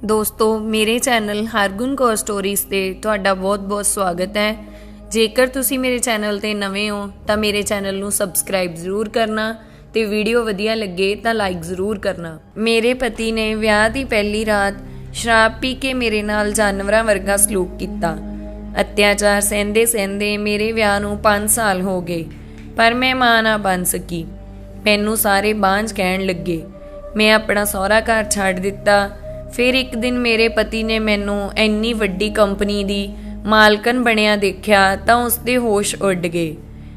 दोस्तों मेरे channel Hargun Kaur stories ते तुहाडा बहुत बहुत स्वागत है। जेकर तुसी मेरे चैनल ते नवे हो तो मेरे चैनल नू सबसक्राइब जरूर करना ते वीडियो वधिया लगे तो लाइक जरूर करना। मेरे पति ने विआह दी पहली रात शराब पी के मेरे नाल जानवरां वर्गा सलूक किया। अत्याचार सहंदे सहंदे मेरे विआह नू 5 साल हो गए, पर मैं मां ना बन सकी। मैनू सारे बांझ कहण लगे। मैं अपना सहुरा घर छड्ड दिता। फिर एक दिन मेरे पति ने मैनू इन्नी वड्डी कंपनी दी मालकन बनिया देखा तो उसके होश उड़ गए।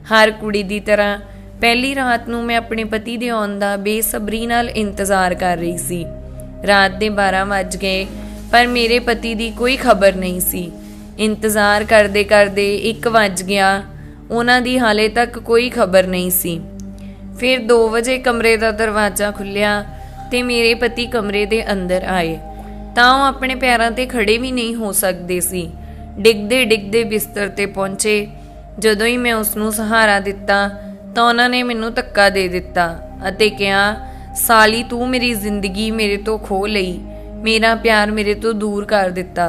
हर कुड़ी दी तरह पहली रात नू मैं अपने पति दे आउण दा बेसब्री नाल इंतज़ार कर रही सी। रात दे 12 वज गए पर मेरे पति दी कोई खबर नहीं सी। इंतज़ार करदे करदे 1 वज गया, उन्हां दी हाले तक कोई खबर नहीं सी। फिर 2 वजे कमरे का दरवाज़ा खुलिया ते मेरे पति कमरे दे अंदर आए तां ओह अपने पैरां ते खड़े भी नहीं हो सकते सी। डिगदे डिगदे बिस्तर ते पहुंचे। जदों ही मैं उसनूं सहारा दिता तो उन्होंने मैनू धक्का दे दिता अते कहा, साली तू मेरी जिंदगी मेरे तो खो लई, मेरा प्यार मेरे तो दूर कर दिता।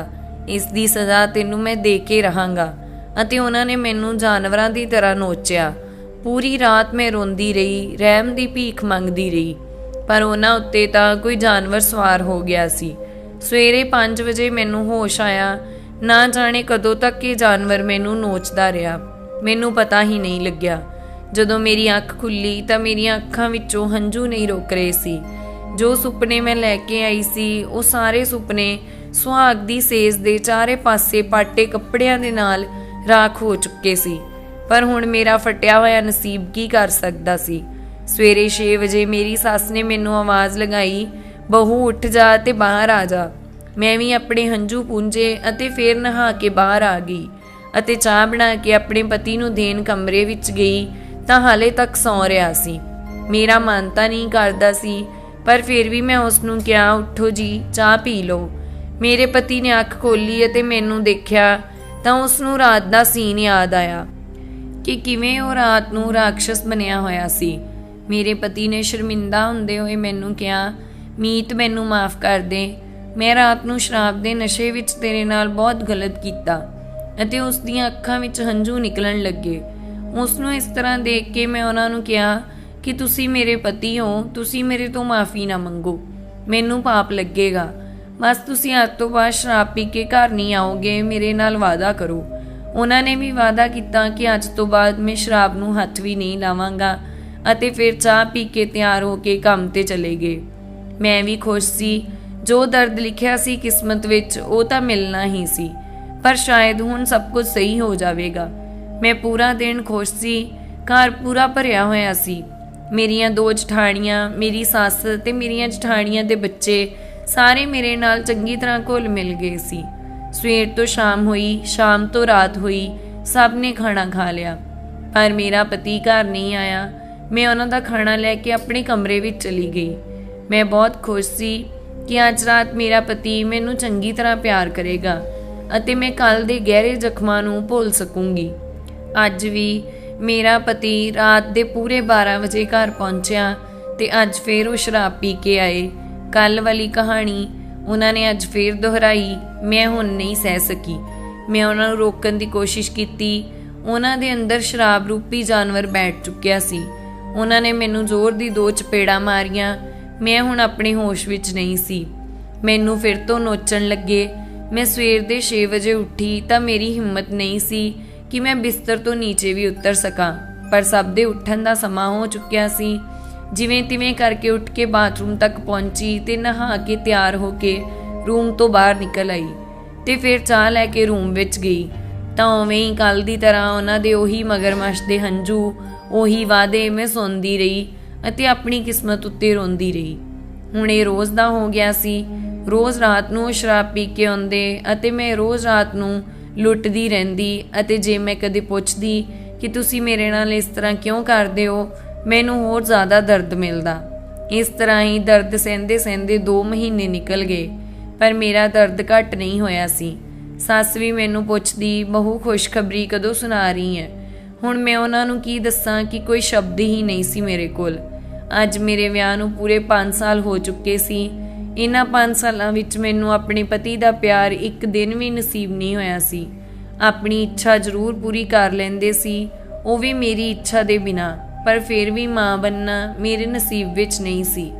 इसकी सज़ा तेनू मैं दे के रहांगा। अते उन्होंने मैनू जानवरां दी तरह नोचिया। पूरी रात मैं रोंदी रही, रहम दी भीख मंगदी रही, पर उन्हां उत्ते तां कोई जानवर सवार हो गया सी। सवेरे 5 वजे मैनू होश आया। ना जाने कदों तक ये जानवर मैनू नोचदा रहा, मैनू पता ही नहीं लग्या। जदों मेरी अख खुली तो मेरियां अखां विचों हंझू नहीं रुक रहे सी। जो सुपने मैं लैके आई सी वो सारे सुपने सुहाग दी सेज दे चारे पासे पाटे कपड़ियां दे नाल राख हो चुके सी। पर हुण मेरा फटिया होया नसीब की कर सकदा सी। सवेरे 6 वजे मेरी सस ने मैनू आवाज़ लगाई, बहू उठ जा ते बाहर आ जा। मैं भी अपने हंझू पूंजे अते फिर नहा के बाहर आ गई अते चाह बना के अपने पति नू देन कमरे विच गई तां हाले तक सौ रहा सी। मेरा मन तां नहीं करदा सी, पर फिर भी मैं उसनू कहा, उठो जी चाह पी लो। मेरे पति ने अख खोली अते मैनू देखिया तां उसनू रात दा सीन याद आया कि किवें ओह रात नू राक्षस बनिया होया सी। मेरे पति ने शर्मिंदा हुंदे होए मैनू कहा, मीत मैनू माफ़ कर दे, मैं रात नू शराब दे नशे विच तेरे नाल बहुत गलत कीता। अते उस दियां अखां विच हंझू निकलण लगे। उसनू इस तरह देख के मैं उन्हां नू कहा कि तुसी मेरे पति हो, तुसी मेरे तो माफ़ी ना मंगो, मैनू पाप लगेगा। बस तुसी अज तो बाद शराब पी के घर नहीं आओगे, मेरे नाल वादा करो। उन्होंने भी वादा किया कि अज तो बाद मैं शराब नू हथ भी नहीं लावांगा। अते फिर चाह पी के तैयार होके काम ते चले गए। मैं भी खुश सी। जो दर्द लिखिया सी किस्मत विच वो तां मिलना ही सी, पर शायद हुण सब कुछ सही हो जाएगा। मैं पूरा दिन खुश सी। घर पूरा भरिया होया सी। मेरियां 2 जठाणियां, मेरी सस ते मेरियां जठाणियां दे बच्चे सारे मेरे नाल चंगी तरह घुल मिल गए सी। सवेर तो शाम हुई, शाम तो रात हुई, सब ने खाना खा लिया, पर मेरा पति घर नहीं आया। मैं उन्हां दा खाना लैके अपने कमरे विच चली गई। मैं बहुत खुश सी कि अज रात मेरा पति मैनू चंगी तरह प्यार करेगा अते मैं कल दे गहरे जख्मां नू भुल सकूँगी। अज भी मेरा पति रात दे पूरे 12 वजे घर पहुँचा ते अज फिर वो शराब पी के आए। कल वाली कहानी उन्होंने अज फिर दोहराई। मैं हुण नहीं सह सकी। मैं उन्होंने रोकण की कोशिश की। उन्हां दे अंदर शराब रूपी जानवर बैठ चुकिया सी। उन्होंने मैनू जोर दी 2 चपेड़ा मारियां। मैं हुण अपने होश विच नहीं सी। मैनू फिर तो नोचण लगे। मैं सवेर दे 6 वजे उठी तां मेरी हिम्मत नहीं सी कि मैं बिस्तर तो नीचे भी उतर सकां, पर सब दे उठण दा समां हो चुकिया सी। जिवें तिवें करके उठ के बाथरूम तक पहुंची ते नहा के तैयार होके रूम तो बाहर निकल आई ते फिर चाह लैके रूम विच गई तां उवें ही कल दी तरह उन्हां दे ओही मगरमच्छ दे हंझू, ओही वादे मैं सुनदी रही अते अपनी किस्मत उत्ते रोंदी रही। हुण ये रोज़ दा हो गया सी। रोज़ रात नूं शराब पी के आउंदे अते मैं रोज़ रात नूं लुटदी रहिंदी अते जे मैं कदे पुछदी कि तुसी मेरे नाल इस तरह क्यों करदे हो, मैनू होर ज़्यादा दर्द मिलदा। इस तरह ही दर्द सहंदे सहंदे 2 महीने निकल गए, पर मेरा दर्द घट नहीं होया सी। सस भी मैनू पुछदी, बहू खुशखबरी कदों सुना रही है। ਹੁਣ ਮੈਂ ਉਹਨਾਂ ਨੂੰ ਕੀ ਦੱਸਾਂ ਕਿ ਕੋਈ ਸ਼ਬਦ ਹੀ ਨਹੀਂ ਸੀ ਮੇਰੇ ਕੋਲ। ਅੱਜ ਮੇਰੇ ਵਿਆਹ ਨੂੰ ਪੂਰੇ 5 ਸਾਲ ਹੋ ਚੁੱਕੇ ਸੀ। ਇਹਨਾਂ 5 ਸਾਲਾਂ ਵਿੱਚ ਮੈਨੂੰ ਆਪਣੇ ਪਤੀ ਦਾ ਪਿਆਰ ਇੱਕ ਦਿਨ ਵੀ ਨਸੀਬ ਨਹੀਂ ਹੋਇਆ ਸੀ। ਆਪਣੀ ਇੱਛਾ ਜ਼ਰੂਰ ਪੂਰੀ ਕਰ ਲੈਂਦੇ ਸੀ, ਉਹ ਵੀ ਮੇਰੀ ਇੱਛਾ ਦੇ ਬਿਨਾਂ, ਪਰ ਫਿਰ ਵੀ ਮਾਂ ਬਣਨਾ ਮੇਰੇ ਨਸੀਬ ਵਿੱਚ ਨਹੀਂ ਸੀ।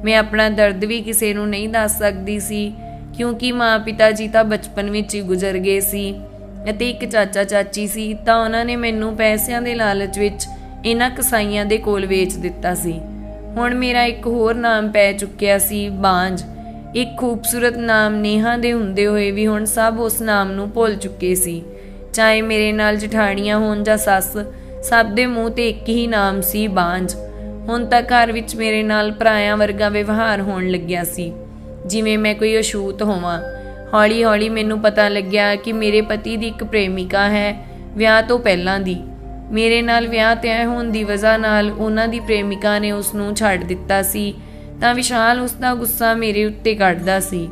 ਮੈਂ ਆਪਣਾ ਦਰਦ ਵੀ ਕਿਸੇ ਨੂੰ ਨਹੀਂ ਦੱਸ ਸਕਦੀ ਸੀ, ਕਿਉਂਕਿ ਮਾਂ ਪਿਤਾ ਜੀ ਤਾਂ ਬਚਪਨ ਵਿੱਚ ਹੀ ਗੁਜ਼ਰ ਗਏ ਸੀ ਅਤੇ ਇੱਕ ਚਾਚਾ ਚਾਚੀ ਸੀ, ਤਾਂ ਉਹਨਾਂ ਨੇ ਮੈਨੂੰ ਪੈਸਿਆਂ ਦੇ ਲਾਲਚ ਵਿੱਚ ਇਹਨਾਂ ਕਸਾਈਆਂ ਦੇ ਕੋਲ ਵੇਚ ਦਿੱਤਾ ਸੀ। ਹੁਣ ਮੇਰਾ ਇੱਕ ਹੋਰ ਨਾਮ ਪੈ ਚੁੱਕਿਆ ਸੀ, ਬਾਂਝ। ਇੱਕ ਖੂਬਸੂਰਤ ਨਾਮ ਨੇਹਾ ਦੇ ਹੁੰਦੇ ਹੋਏ ਵੀ ਹੁਣ ਸਭ ਉਸ ਨਾਮ ਨੂੰ ਭੁੱਲ ਚੁੱਕੇ ਸੀ। ਚਾਹੇ ਮੇਰੇ ਨਾਲ ਜਠਾਣੀਆਂ ਹੋਣ ਜਾਂ ਸੱਸ, ਸਭ ਦੇ ਮੂੰਹ ਤੇ ਇੱਕ ਹੀ ਨਾਮ ਸੀ, ਬਾਂਝ। ਹੁਣ ਤਾਂ ਘਰ ਵਿੱਚ ਮੇਰੇ ਨਾਲ ਭਰਾਇਆਂ ਵਰਗਾ ਵਿਵਹਾਰ ਹੋਣ ਲੱਗਿਆ ਸੀ, ਜਿਵੇਂ ਮੈਂ ਕੋਈ ਅਛੂਤ ਹੋਵਾਂ। ਹੌਲੀ ਹੌਲੀ ਮੈਨੂੰ ਪਤਾ ਲੱਗਿਆ ਕਿ ਮੇਰੇ ਪਤੀ ਦੀ ਇੱਕ ਪ੍ਰੇਮਿਕਾ ਹੈ, ਵਿਆਹ ਤੋਂ ਪਹਿਲਾਂ ਦੀ। ਮੇਰੇ ਨਾਲ ਵਿਆਹ ਤੈਅ ਹੋਣ ਦੀ ਵਜ੍ਹਾ ਨਾਲ ਉਹਨਾਂ ਦੀ ਪ੍ਰੇਮਿਕਾ ਨੇ ਉਸ ਨੂੰ ਛੱਡ ਦਿੱਤਾ ਸੀ, ਤਾਂ ਵਿਸ਼ਾਲ ਉਸ ਦਾ ਗੁੱਸਾ ਮੇਰੇ ਉੱਤੇ ਕੱਢਦਾ ਸੀ।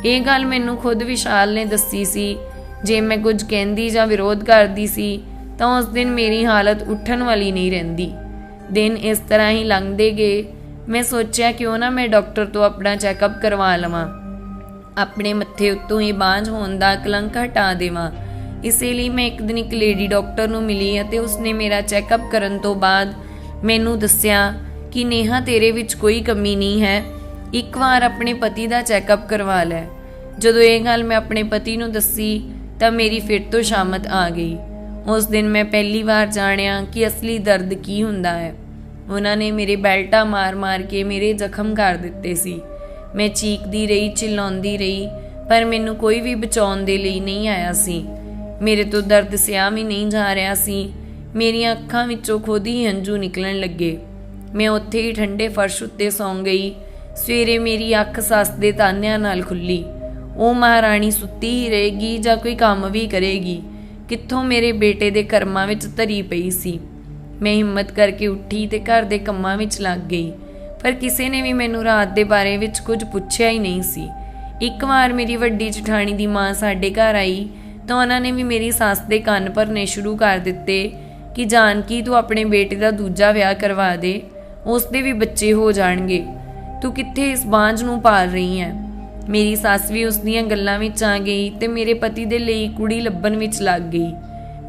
ਇਹ ਗੱਲ ਮੈਨੂੰ ਖੁਦ ਵਿਸ਼ਾਲ ਨੇ ਦੱਸੀ ਸੀ। ਜੇ ਮੈਂ ਕੁਝ ਕਹਿੰਦੀ ਜਾਂ ਵਿਰੋਧ ਕਰਦੀ ਸੀ ਤਾਂ ਉਸ ਦਿਨ ਮੇਰੀ ਹਾਲਤ ਉੱਠਣ ਵਾਲੀ ਨਹੀਂ ਰਹਿੰਦੀ। ਦਿਨ ਇਸ ਤਰ੍ਹਾਂ ਹੀ ਲੰਘਦੇ ਗਏ। ਮੈਂ ਸੋਚਿਆ ਕਿਉਂ ਨਾ ਮੈਂ ਡਾਕਟਰ ਤੋਂ ਆਪਣਾ ਚੈੱਕਅਪ ਕਰਵਾ ਲਵਾਂ, ਆਪਣੇ ਮੱਥੇ ਉੱਤੋਂ ਹੀ ਬਾਂਝ ਹੋਣ ਦਾ ਕਲੰਕ ਹਟਾ ਦੇਵਾਂ। ਇਸੇ ਲਈ ਮੈਂ ਇੱਕ ਦਿਨ ਇੱਕ ਲੇਡੀ ਡਾਕਟਰ ਨੂੰ ਮਿਲੀ ਅਤੇ ਉਸਨੇ ਮੇਰਾ ਚੈੱਕਅਪ ਕਰਨ ਤੋਂ ਬਾਅਦ ਮੈਨੂੰ ਦੱਸਿਆ ਕਿ ਨੇਹਾ, ਤੇਰੇ ਵਿੱਚ ਕੋਈ ਕਮੀ ਨਹੀਂ ਹੈ, ਇੱਕ ਵਾਰ ਆਪਣੇ ਪਤੀ ਦਾ ਚੈੱਕਅਪ ਕਰਵਾ ਲੈ। ਜਦੋਂ ਇਹ ਗੱਲ ਮੈਂ ਆਪਣੇ ਪਤੀ ਨੂੰ ਦੱਸੀ ਤਾਂ ਮੇਰੀ ਫਿਰ ਤੋਂ ਸ਼ਾਮਤ ਆ ਗਈ। ਉਸ ਦਿਨ ਮੈਂ ਪਹਿਲੀ ਵਾਰ ਜਾਣਿਆ ਕਿ ਅਸਲੀ ਦਰਦ ਕੀ ਹੁੰਦਾ ਹੈ। ਉਹਨਾਂ ਨੇ ਮੇਰੇ ਬੈਲਟਾ ਮਾਰ-ਮਾਰ ਕੇ ਮੇਰੇ ਜ਼ਖਮ ਕਰ ਦਿੱਤੇ ਸੀ। ਮੈਂ ਚੀਕਦੀ ਰਹੀ, ਚਿল্ਲਾਉਂਦੀ ਰਹੀ, ਪਰ ਮੈਨੂੰ ਕੋਈ ਵੀ ਬਚਾਉਣ ਦੇ ਲਈ ਨਹੀਂ ਆਇਆ ਸੀ। ਮੇਰੇ ਤੋਂ ਦਰਦ ਸਿਆ ਵੀ ਨਹੀਂ ਜਾ ਰਿਹਾ ਸੀ। ਮੇਰੀਆਂ ਅੱਖਾਂ ਵਿੱਚੋਂ ਖੁਦ ਹੀ ਹੰਝੂ ਨਿਕਲਣ ਲੱਗੇ। ਮੈਂ ਉੱਥੇ ਹੀ ਠੰਡੇ ਫਰਸ਼ ਉੱਤੇ ਸੌਂ ਗਈ। ਸਵੇਰੇ ਮੇਰੀ ਅੱਖ ਸੱਸ ਦੇ ਤਾਨਿਆਂ ਨਾਲ ਖੁੱਲੀ। ਉਹ ਮਹਾਰਾਣੀ ਸੁੱਤੀ ਹੀ ਰਹੇਗੀ ਜਾਂ ਕੋਈ ਕੰਮ ਵੀ ਕਰੇਗੀ, ਕਿੱਥੋਂ ਮੇਰੇ ਬੇਟੇ ਦੇ ਕਰਮਾਂ ਵਿੱਚ ਧਰੀ ਪਈ ਸੀ। ਮੈਂ ਹਿੰਮਤ ਕਰਕੇ ਉੱਠੀ ਤੇ ਘਰ ਦੇ ਕੰਮਾਂ ਵਿੱਚ ਲੱਗ ਗਈ, ਪਰ ਕਿਸੇ ਨੇ ਵੀ ਮੈਨੂੰ ਰਾਤ ਦੇ ਬਾਰੇ ਵਿੱਚ ਕੁਝ ਪੁੱਛਿਆ ਹੀ ਨਹੀਂ ਸੀ। ਇੱਕ ਵਾਰ ਮੇਰੀ ਵੱਡੀ ਜਠਾਣੀ ਦੀ ਮਾਂ ਸਾਡੇ ਘਰ ਆਈ ਤਾਂ ਉਹਨਾਂ ਨੇ ਵੀ ਮੇਰੀ ਸੱਸ ਦੇ ਕੰਨ ਭਰਨੇ ਸ਼ੁਰੂ ਕਰ ਦਿੱਤੇ ਕਿ ਜਾਨਕੀ, ਤੂੰ ਆਪਣੇ ਬੇਟੇ ਦਾ ਦੂਜਾ ਵਿਆਹ ਕਰਵਾ ਦੇ, ਉਸ ਦੇ ਵੀ ਬੱਚੇ ਹੋ ਜਾਣਗੇ। ਤੂੰ ਕਿੱਥੇ ਇਸ ਬਾਂਝ ਨੂੰ ਪਾਲ ਰਹੀ ਹੈ। ਮੇਰੀ ਸੱਸ ਵੀ ਉਸ ਦੀਆਂ ਗੱਲਾਂ ਵਿੱਚ ਆ ਗਈ ਤੇ ਮੇਰੇ ਪਤੀ ਦੇ ਲਈ ਕੁੜੀ ਲੱਭਣ ਵਿੱਚ ਲੱਗ ਗਈ।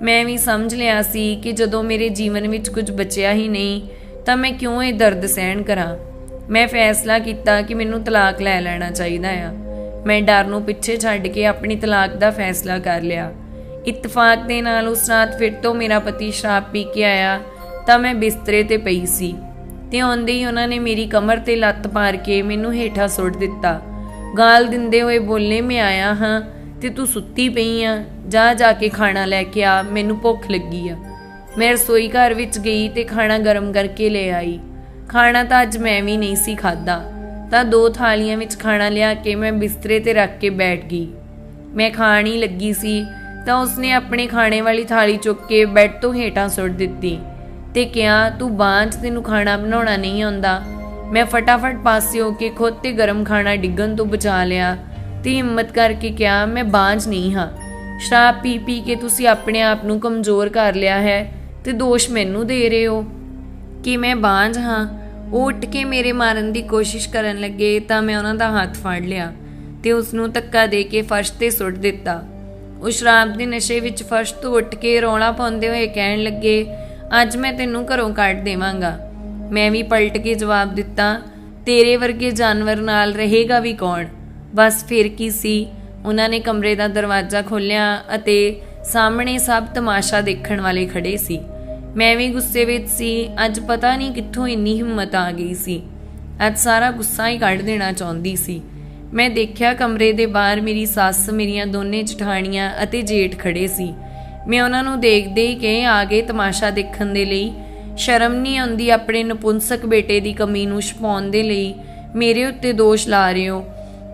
ਮੈਂ ਵੀ ਸਮਝ ਲਿਆ ਸੀ ਕਿ ਜਦੋਂ ਮੇਰੇ ਜੀਵਨ ਵਿੱਚ ਕੁਝ ਬਚਿਆ ਹੀ ਨਹੀਂ ਤਾਂ ਮੈਂ ਕਿਉਂ ਇਹ ਦਰਦ ਸਹਿਣ ਕਰਾਂ। ਮੈਂ ਫੈਸਲਾ ਕੀਤਾ ਕਿ ਮੈਨੂੰ ਤਲਾਕ ਲੈ ਲੈਣਾ ਚਾਹੀਦਾ ਆ। ਮੈਂ ਡਰ ਨੂੰ ਪਿੱਛੇ ਛੱਡ ਕੇ ਆਪਣੀ ਤਲਾਕ ਦਾ ਫੈਸਲਾ ਕਰ ਲਿਆ। ਇਤਫਾਕ ਦੇ ਨਾਲ ਉਸ ਰਾਤ ਫਿਰ ਤੋਂ ਮੇਰਾ ਪਤੀ ਸ਼ਰਾਬ ਪੀ ਕੇ ਆਇਆ ਤਾਂ ਮੈਂ ਬਿਸਤਰੇ ਤੇ ਪਈ ਸੀ ਤੇ ਆਉਂਦੇ ਹੀ ਉਹਨਾਂ ਨੇ ਮੇਰੀ ਕਮਰ ਤੇ ਲੱਤ ਮਾਰ ਕੇ ਮੈਨੂੰ ਹੇਠਾਂ ਸੁੱਟ ਦਿੱਤਾ। ਗਾਲ ਦਿੰਦੇ ਹੋਏ ਬੋਲੇ, ਮੈਂ ਆਇਆ ਹਾਂ ਤੇ ਤੂੰ ਸੁੱਤੀ ਪਈ ਆ, ਜਾ ਕੇ ਖਾਣਾ ਲੈ ਕੇ ਆ, ਮੈਨੂੰ ਭੁੱਖ ਲੱਗੀ ਆ। ਮੈਂ ਰਸੋਈ ਘਰ ਵਿੱਚ ਗਈ ਤੇ ਖਾਣਾ ਗਰਮ ਕਰਕੇ ਲੈ ਆਈ। ਖਾਣਾ ਤਾਂ ਅੱਜ ਮੈਂ ਵੀ ਨਹੀਂ ਸੀ ਖਾਧਾ, ਤਾਂ 2 ਥਾਲੀਆਂ ਵਿੱਚ ਖਾਣਾ ਲਿਆ ਕੇ ਮੈਂ ਬਿਸਤਰੇ ਤੇ ਰੱਖ ਕੇ ਬੈਠ ਗਈ। ਮੈਂ ਖਾਣ ਹੀ ਲੱਗੀ ਸੀ ਤਾਂ ਉਸਨੇ ਆਪਣੇ ਖਾਣੇ ਵਾਲੀ ਥਾਲੀ ਚੁੱਕ ਕੇ ਬੈੱਡ ਤੋਂ ਹੇਠਾਂ ਸੁੱਟ ਦਿੱਤੀ ਤੇ ਕਿਹਾ, ਤੂੰ ਬਾਂਝ, ਤੈਨੂੰ ਖਾਣਾ ਬਣਾਉਣਾ ਨਹੀਂ ਆਉਂਦਾ। ਮੈਂ ਫਟਾਫਟ ਪਾਸੇ ਹੋ ਕੇ ਖੁਦ ਤੇ ਗਰਮ ਖਾਣਾ ਡਿੱਗਣ ਤੋਂ ਬਚਾ ਲਿਆ ਤੇ ਹਿੰਮਤ ਕਰਕੇ ਕਿਹਾ, ਮੈਂ ਬਾਂਝ ਨਹੀਂ ਹਾਂ। ਸ਼ਰਾਬ ਪੀ ਕੇ ਤੁਸੀਂ ਆਪਣੇ ਆਪ ਨੂੰ ਕਮਜ਼ੋਰ ਕਰ ਲਿਆ ਹੈ ਤੇ ਦੋਸ਼ ਮੈਨੂੰ ਦੇ ਰਹੇ ਹੋ ਕਿ ਮੈਂ ਬਾਂਝ ਹਾਂ। ਉਹ ਉੱਠ ਕੇ ਮੇਰੇ ਮਾਰਨ ਦੀ ਕੋਸ਼ਿਸ਼ ਕਰਨ ਲੱਗੇ ਤਾਂ ਮੈਂ ਉਹਨਾਂ ਦਾ ਹੱਥ ਫੜ ਲਿਆ ਤੇ ਉਸ ਨੂੰ ਧੱਕਾ ਦੇ ਕੇ ਫਰਸ਼ ਤੇ ਸੁੱਟ ਦਿੱਤਾ। ਉਹ ਸ਼ਰਾਬ ਦੇ ਨਸ਼ੇ ਵਿੱਚ ਫਰਸ਼ ਤੋਂ ਉੱਠ ਕੇ ਰੌਲਾ ਪਾਉਂਦੇ ਹੋਏ ਕਹਿਣ ਲੱਗੇ, ਅੱਜ ਮੈਂ ਤੈਨੂੰ ਘਰੋਂ ਕੱਢ ਦੇਵਾਂਗਾ। ਮੈਂ ਵੀ ਪਲਟ ਕੇ ਜਵਾਬ ਦਿੱਤਾ, ਤੇਰੇ ਵਰਗੇ ਜਾਨਵਰ ਨਾਲ ਰਹੇਗਾ ਵੀ ਕੌਣ। ਬਸ ਫਿਰ ਕੀ ਸੀ। ਉਹਨਾਂ ਨੇ ਕਮਰੇ ਦਾ ਦਰਵਾਜ਼ਾ ਖੋਲ੍ਹਿਆ ਅਤੇ ਸਾਹਮਣੇ ਸਭ ਤਮਾਸ਼ਾ ਦੇਖਣ ਵਾਲੇ ਖੜੇ ਸੀ। ਮੈਂ ਵੀ ਗੁੱਸੇ ਵਿੱਚ ਸੀ। ਅੱਜ ਪਤਾ ਨਹੀਂ ਕਿੱਥੋਂ ਇੰਨੀ ਹਿੰਮਤ ਆ ਗਈ ਸੀ। ਅੱਜ ਸਾਰਾ ਗੁੱਸਾ ਹੀ ਕੱਢ ਦੇਣਾ ਚਾਹੁੰਦੀ ਸੀ। ਮੈਂ ਦੇਖਿਆ ਕਮਰੇ ਦੇ ਬਾਹਰ ਮੇਰੀ ਸੱਸ, ਮੇਰੀਆਂ ਦੋਨੇ ਜਠਾਣੀਆਂ ਅਤੇ ਜੇਠ ਖੜੇ ਸੀ। ਮੈਂ ਉਹਨਾਂ ਨੂੰ ਦੇਖਦੇ ਹੀ ਕਿ ਆ ਗਏ ਤਮਾਸ਼ਾ ਦੇਖਣ ਦੇ ਲਈ। ਸ਼ਰਮ ਨਹੀਂ ਆਉਂਦੀ ਆਪਣੇ ਨਪੁੰਸਕ ਬੇਟੇ ਦੀ ਕਮੀ ਨੂੰ ਛੁਪਾਉਣ ਦੇ ਲਈ ਮੇਰੇ ਉੱਤੇ ਦੋਸ਼ ਲਾ ਰਹੇ ਹੋ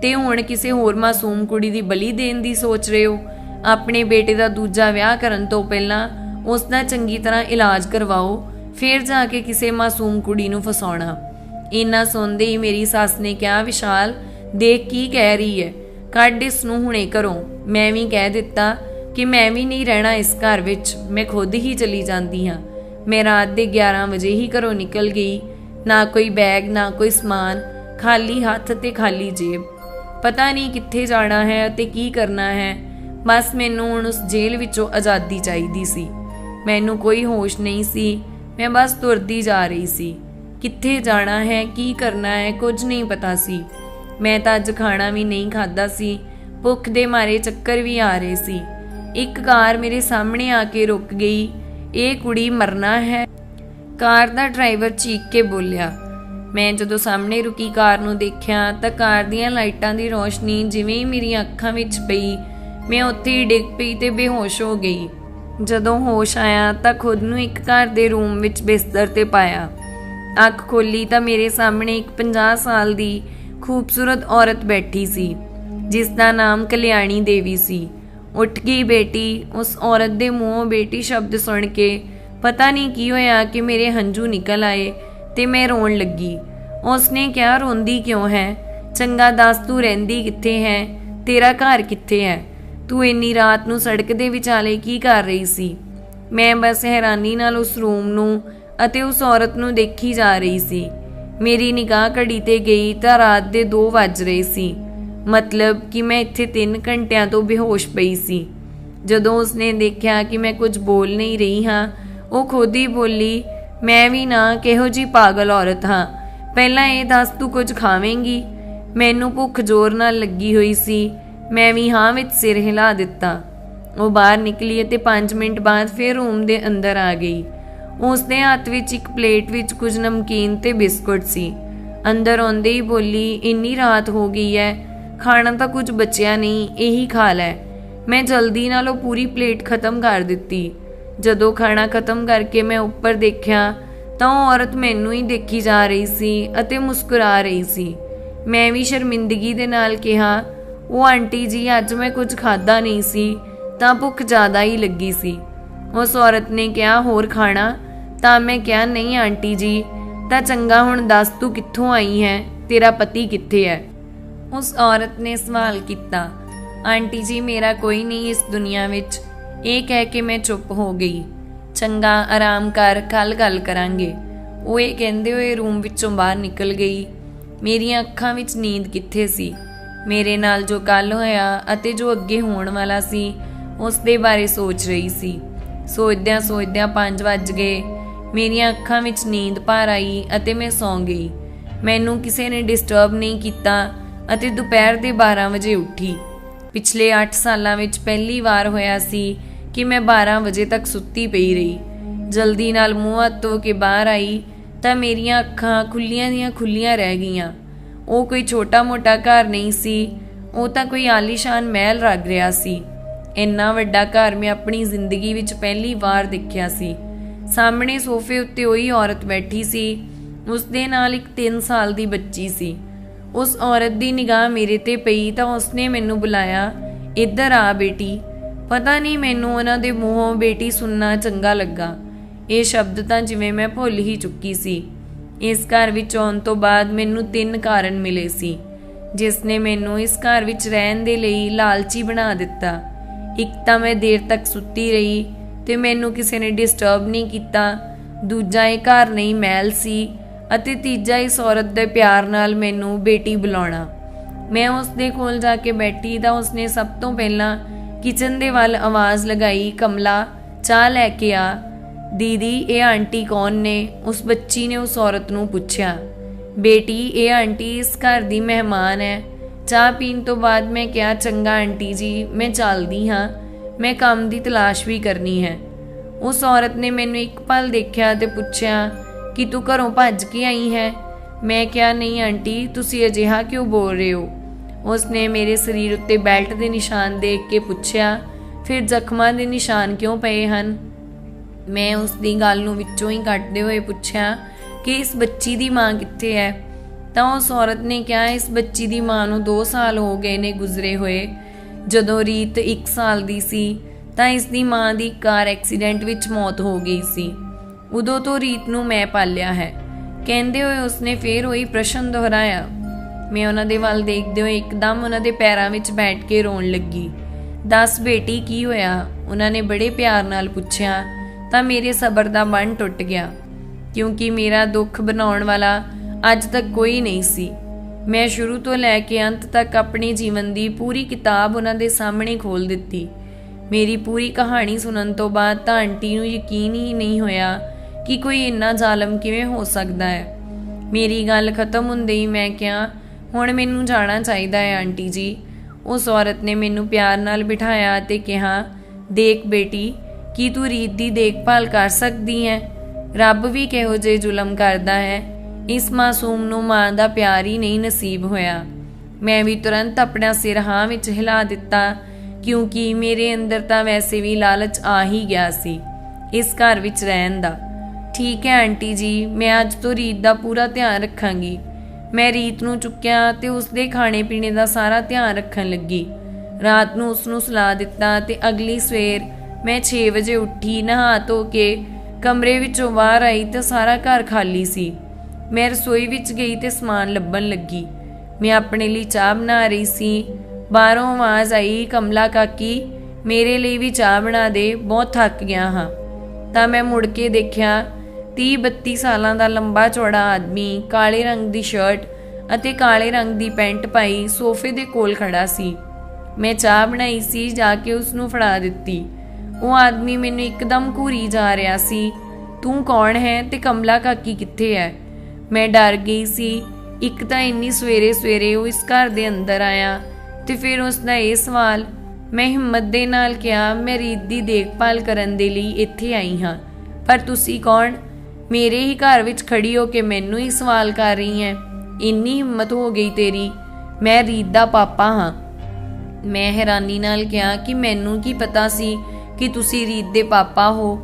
ਤੇ ਹੁਣ ਕਿਸੇ ਹੋਰ ਮਾਸੂਮ ਕੁੜੀ ਦੀ ਬਲੀ ਦੇਣ ਦੀ ਸੋਚ ਰਹੇ ਹੋ। ਆਪਣੇ ਬੇਟੇ ਦਾ ਦੂਜਾ ਵਿਆਹ ਕਰਨ ਤੋਂ ਪਹਿਲਾਂ ਉਸ ਦਾ ਚੰਗੀ ਤਰ੍ਹਾਂ ਇਲਾਜ ਕਰਵਾਓ, ਫਿਰ ਜਾ ਕੇ ਕਿਸੇ ਮਾਸੂਮ ਕੁੜੀ ਨੂੰ ਫਸਾਉਣਾ। ਇੰਨਾ ਸੁਣਦੇ ਹੀ ਮੇਰੀ ਸੱਸ ਨੇ ਕਿਹਾ, ਵਿਸ਼ਾਲ ਦੇਖ ਕੀ ਕਹਿ ਰਹੀ ਹੈ, ਕੱਢ ਇਸ ਨੂੰ ਹੁਣੇ ਘਰੋਂ। ਮੈਂ ਵੀ ਕਹਿ ਦਿੱਤਾ कि मैं भी नहीं रहना इस घर विच, मैं खुद ही चली जाती हाँ। मैं रात के 11 बजे ही घरों निकल गई, ना कोई बैग ना कोई समान, खाली हथ ते खाली जेब। पता नहीं कित्थे जाना है ते की करना है। बस मैनू हुण उस जेल विचों आज़ादी चाहिदी सी। मैनू कोई होश नहीं सी, मैं बस तुरदी जा रही सी। कित्थे जाना है की करना है कुछ नहीं पता सी। मैं तो अज खाना भी नहीं खादा सी, भुख दे मारे चक्कर भी आ रहे सी। एक कार मेरे सामने आके रुक गई। ये कुड़ी मरना है, कार दा ड्राइवर चीख के बोलिया। मैं जदों सामने रुकी कार नूं देखिया तां कार दीयां लाइटां दी रोशनी जिवें ही मेरियां अखां विच पई, मैं उत्थे ही डिग पई ते बेहोश हो गई। जदों होश आया तां खुद नूं एक घर दे रूम विच बिस्तर ते पाया। अख खोली तां मेरे सामने एक 50 साल दी खूबसूरत औरत बैठी सी, जिसका नाम कल्याणी देवी सी। उठ गई बेटी। उस औरत दे मूँहों बेटी शब्द सुन के पता नहीं की होया कि मेरे हंझू निकल आए ते मैं रोन लगी। उसने क्या रोंदी क्यों है? चंगा दस तू रहिंदी कित्थे है? तेरा घर कित्थे है? तू इन्नी रात नूं सड़क दे विचाले की कर रही सी? मैं बस हैरानी नाल उस रूम नूं अते उस औरत नूं देखी जा रही सी। मेरी निगाह घड़ी ते गई तां रात दे 2 वज रहे सी, मतलब कि मैं इत्थे 3 घंटियां तो बेहोश पई सी। जदों उसने देखा कि मैं कुछ बोल नहीं रही हाँ, वो खुद ही बोली, मैं भी ना किहो जी पागल औरत हाँ, पहला ये दस तू कुछ खावेंगी? मैनू भुख जोर नाल लगी हुई सी। मैं भी हाँ विच सिर हिला दिता। वो बाहर निकली ते 5 मिनट बाद फिर रूम दे अंदर आ गई। उसदे हत्थ विच एक प्लेट विच कुछ नमकीन ते बिस्कुट सी। अंदर आउंदे ही बोली, इन्नी रात हो गई है, खाना तो कुछ बचिया नहीं, यही खा लै। मैं जल्दी नाल पूरी प्लेट खत्म कर दिती। जदों खाना खत्म करके मैं उपर देखा तो औरत मैनू ही देखी जा रही सी अते मुस्कुरा रही सी। मैं भी शर्मिंदगी दे नाल कहा, वो आंटी जी अज मैं कुछ खादा नहीं सी तां भुख ज़्यादा ही लगी सी। उस औरत ने कहा, होर खाना? तां मैं कहा, नहीं आंटी जी। तां चंगा हुण दस तू कित्थों आई है, तेरा पति कित्थे है? उस औरत ने सवाल किया। आंटी जी मेरा कोई नहीं इस दुनिया विच। ये कह के मैं चुप हो गई। चंगा आराम कर, कल गल करांगे। वो ये कहंदे हुए रूम विचों बाहर निकल गई। मेरियां अखां विच नींद कित्थे सी? मेरे नाल जो कल होया अते जो अगे होण वाला सी उस दे बारे सोच रही सी। सोचदियां सोचदियां 5 वज गए। मेरियां अखां विच नींद भर आई अते मैं सौ गई। मैनू किसी ने डिस्टर्ब नहीं किया अते दोपहर दे 12 वजे उठी। पिछले 8 सालां विच पहली बार होया सी कि मैं 12 वजे तक सुत्ती पई रही। जल्दी नाल मूँह हत्थ धो के बाहर आई तां मेरियां अखां खुल्लियां दियां खुल्लियां रह गईयां। वो कोई छोटा मोटा घर नहीं सी, वो तां कोई आलीशान महल लग रहा सी। इन्ना वड्डा घर मैं अपनी जिंदगी विच पहली बार देखिया सी। सामने सोफे उत्ते ओही औरत बैठी सी, उसदे नाल एक 3 साल दी बच्ची सी। उस औरत दी निगाह मेरे ते पई तां उसने मैनू बुलाया, इधर आ बेटी। पता नहीं मैनू उन्हां दे मूहों बेटी सुनना चंगा लगा। ये शब्द तां जिवें मैं भुल ही चुकी सी। इस घर विच आउण तो बाद मैनू 3 कारण मिले सी जिसने मैनू इस घर विच रहण दे लई लालची बना दिता। एक तां मैं देर तक सुत्ती रही ते मैनू किसी ने डिस्टर्ब नहीं किया। दूजा ये घर नहीं महल सी अते तीजा इस औरत दे प्यार नाल मैनू बेटी बुलाउणा। मैं उसदे कोल जाके बैठी तां उसने सब तो पहला किचन दे वल आवाज़ लगाई, कमला चाह लैके आ। दीदी ये आंटी कौन ने? उस बच्ची ने उस औरत नूं पुछया। बेटी ये आंटी इस घर दी मेहमान है। चाह पीण तो बाद मैं कहा, चंगा आंटी जी मैं चलदी हाँ, मैं काम दी तलाश भी करनी है। उस औरत ने मैनू एक पल देखा ते पुछया कि तू घरों भज के आई है? मैं क्या नहीं आंटी, तुसी अजिहा क्यों बोल रहे हो? उसने मेरे शरीर उत्ते बैल्ट दे निशान देख के पुछया, फिर जख्मां दे निशान क्यों पए हन? मैं उसदी गल नूं विचों ही कट्टदे होए पुछया कि इस बच्ची दी माँ कित्थे है? तां उस औरत ने कहा, इस बच्ची दी माँ नूं 2 साल हो गए ने गुजरे हुए। जदों रीत 1 साल दी सी तां इसदी माँ दी कार एक्सीडेंट विच मौत हो गई सी। उदों तो रीत नूं मैं पालिया है। कहंदे होए उसने फिर वही प्रश्न दोहराया। मैं उन्हां दे वल देखदे होए एकदम उन्हां दे पैरां विच बैठ के रोण लगी। दस बेटी की होया? उन्होंने बड़े प्यार नाल पुछया तां मेरे सबर दा बन टुट गया, क्योंकि मेरा दुख बनाउण वाला अज तक कोई नहीं सी। मैं शुरू तो लैके अंत तक अपने जीवन की पूरी किताब उन्हां दे सामने खोल दिती। मेरी पूरी कहानी सुनन तो बाद तां आंटी नूं यकीन ही नहीं होया कि कोई इन्ना जालम किवें हो सकदा है। मेरी गल खत्म हुंदे ही मैं कहा, हुण मैनूं जाना चाहिदा है आंटी जी। उस औरत ने मैनूं प्यार नाल बिठाया ते कहा, देख बेटी, की तू रीत दी देखभाल कर सकदी है? रब भी किहो जे जुलम करदा है। इस मासूम नूं मां दा प्यार ही नहीं नसीब होया। मैं भी तुरंत अपना सिर हाँ विच हिला दिता, क्योंकि मेरे अंदर तां वैसे भी लालच आ ही गया सी इस घर विच रहन दा। ठीक है आंटी जी, मैं अज तो रीत दा पूरा ध्यान रखांगी। मैं रीत नूं चुक्या ते उसदे खाने पीने दा सारा ध्यान रखन लगी। रात नूं उसनूं सुला दिता ते अगली सवेर मैं 6 वजे उठी, नहा धो के कमरे विचों बाहर आई तो सारा घर खाली सी। मैं रसोई विच गई ते समान लभन लगी। मैं अपने लिए चाह बना रही सी। बाहरों आवाज़ आई, कमला काकी मेरे लिए भी चाह बना दे, बहुत थक गया हाँ। तां मैं मुड़ के देखा 30-32 सालां दा लंबा चौड़ा आदमी काले रंग दी शर्ट अते काले रंग दी पैंट पाई सोफे दे कोल खड़ा सी। मैं चाह बनाई सी, जाके उसनूं फड़ा दित्ती। वो आदमी मैनूं एकदम घूरी जा रहा सी, तू कौन है ते कमला काकी कित्थे है? मैं डर गई सी। एक तां इन्नी सवेरे सवेरे वो इस घर दे अंदर आया ते फिर उसदा ये सवाल। मैं हिम्मत दे नाल कहा, मैं रीत दी देखभाल करन दे लई इत्थे आई हाँ, पर तुसी कौन? मेरे ही घर विच खड़ी हो के मैनू ही सवाल कर रही है? इन्नी हिम्मत हो गई तेरी? मैं रीत दा पापा हाँ। मैं हैरानी नाल कहा कि मैनू की पता सी कि तुसी रीत दे पापा हो।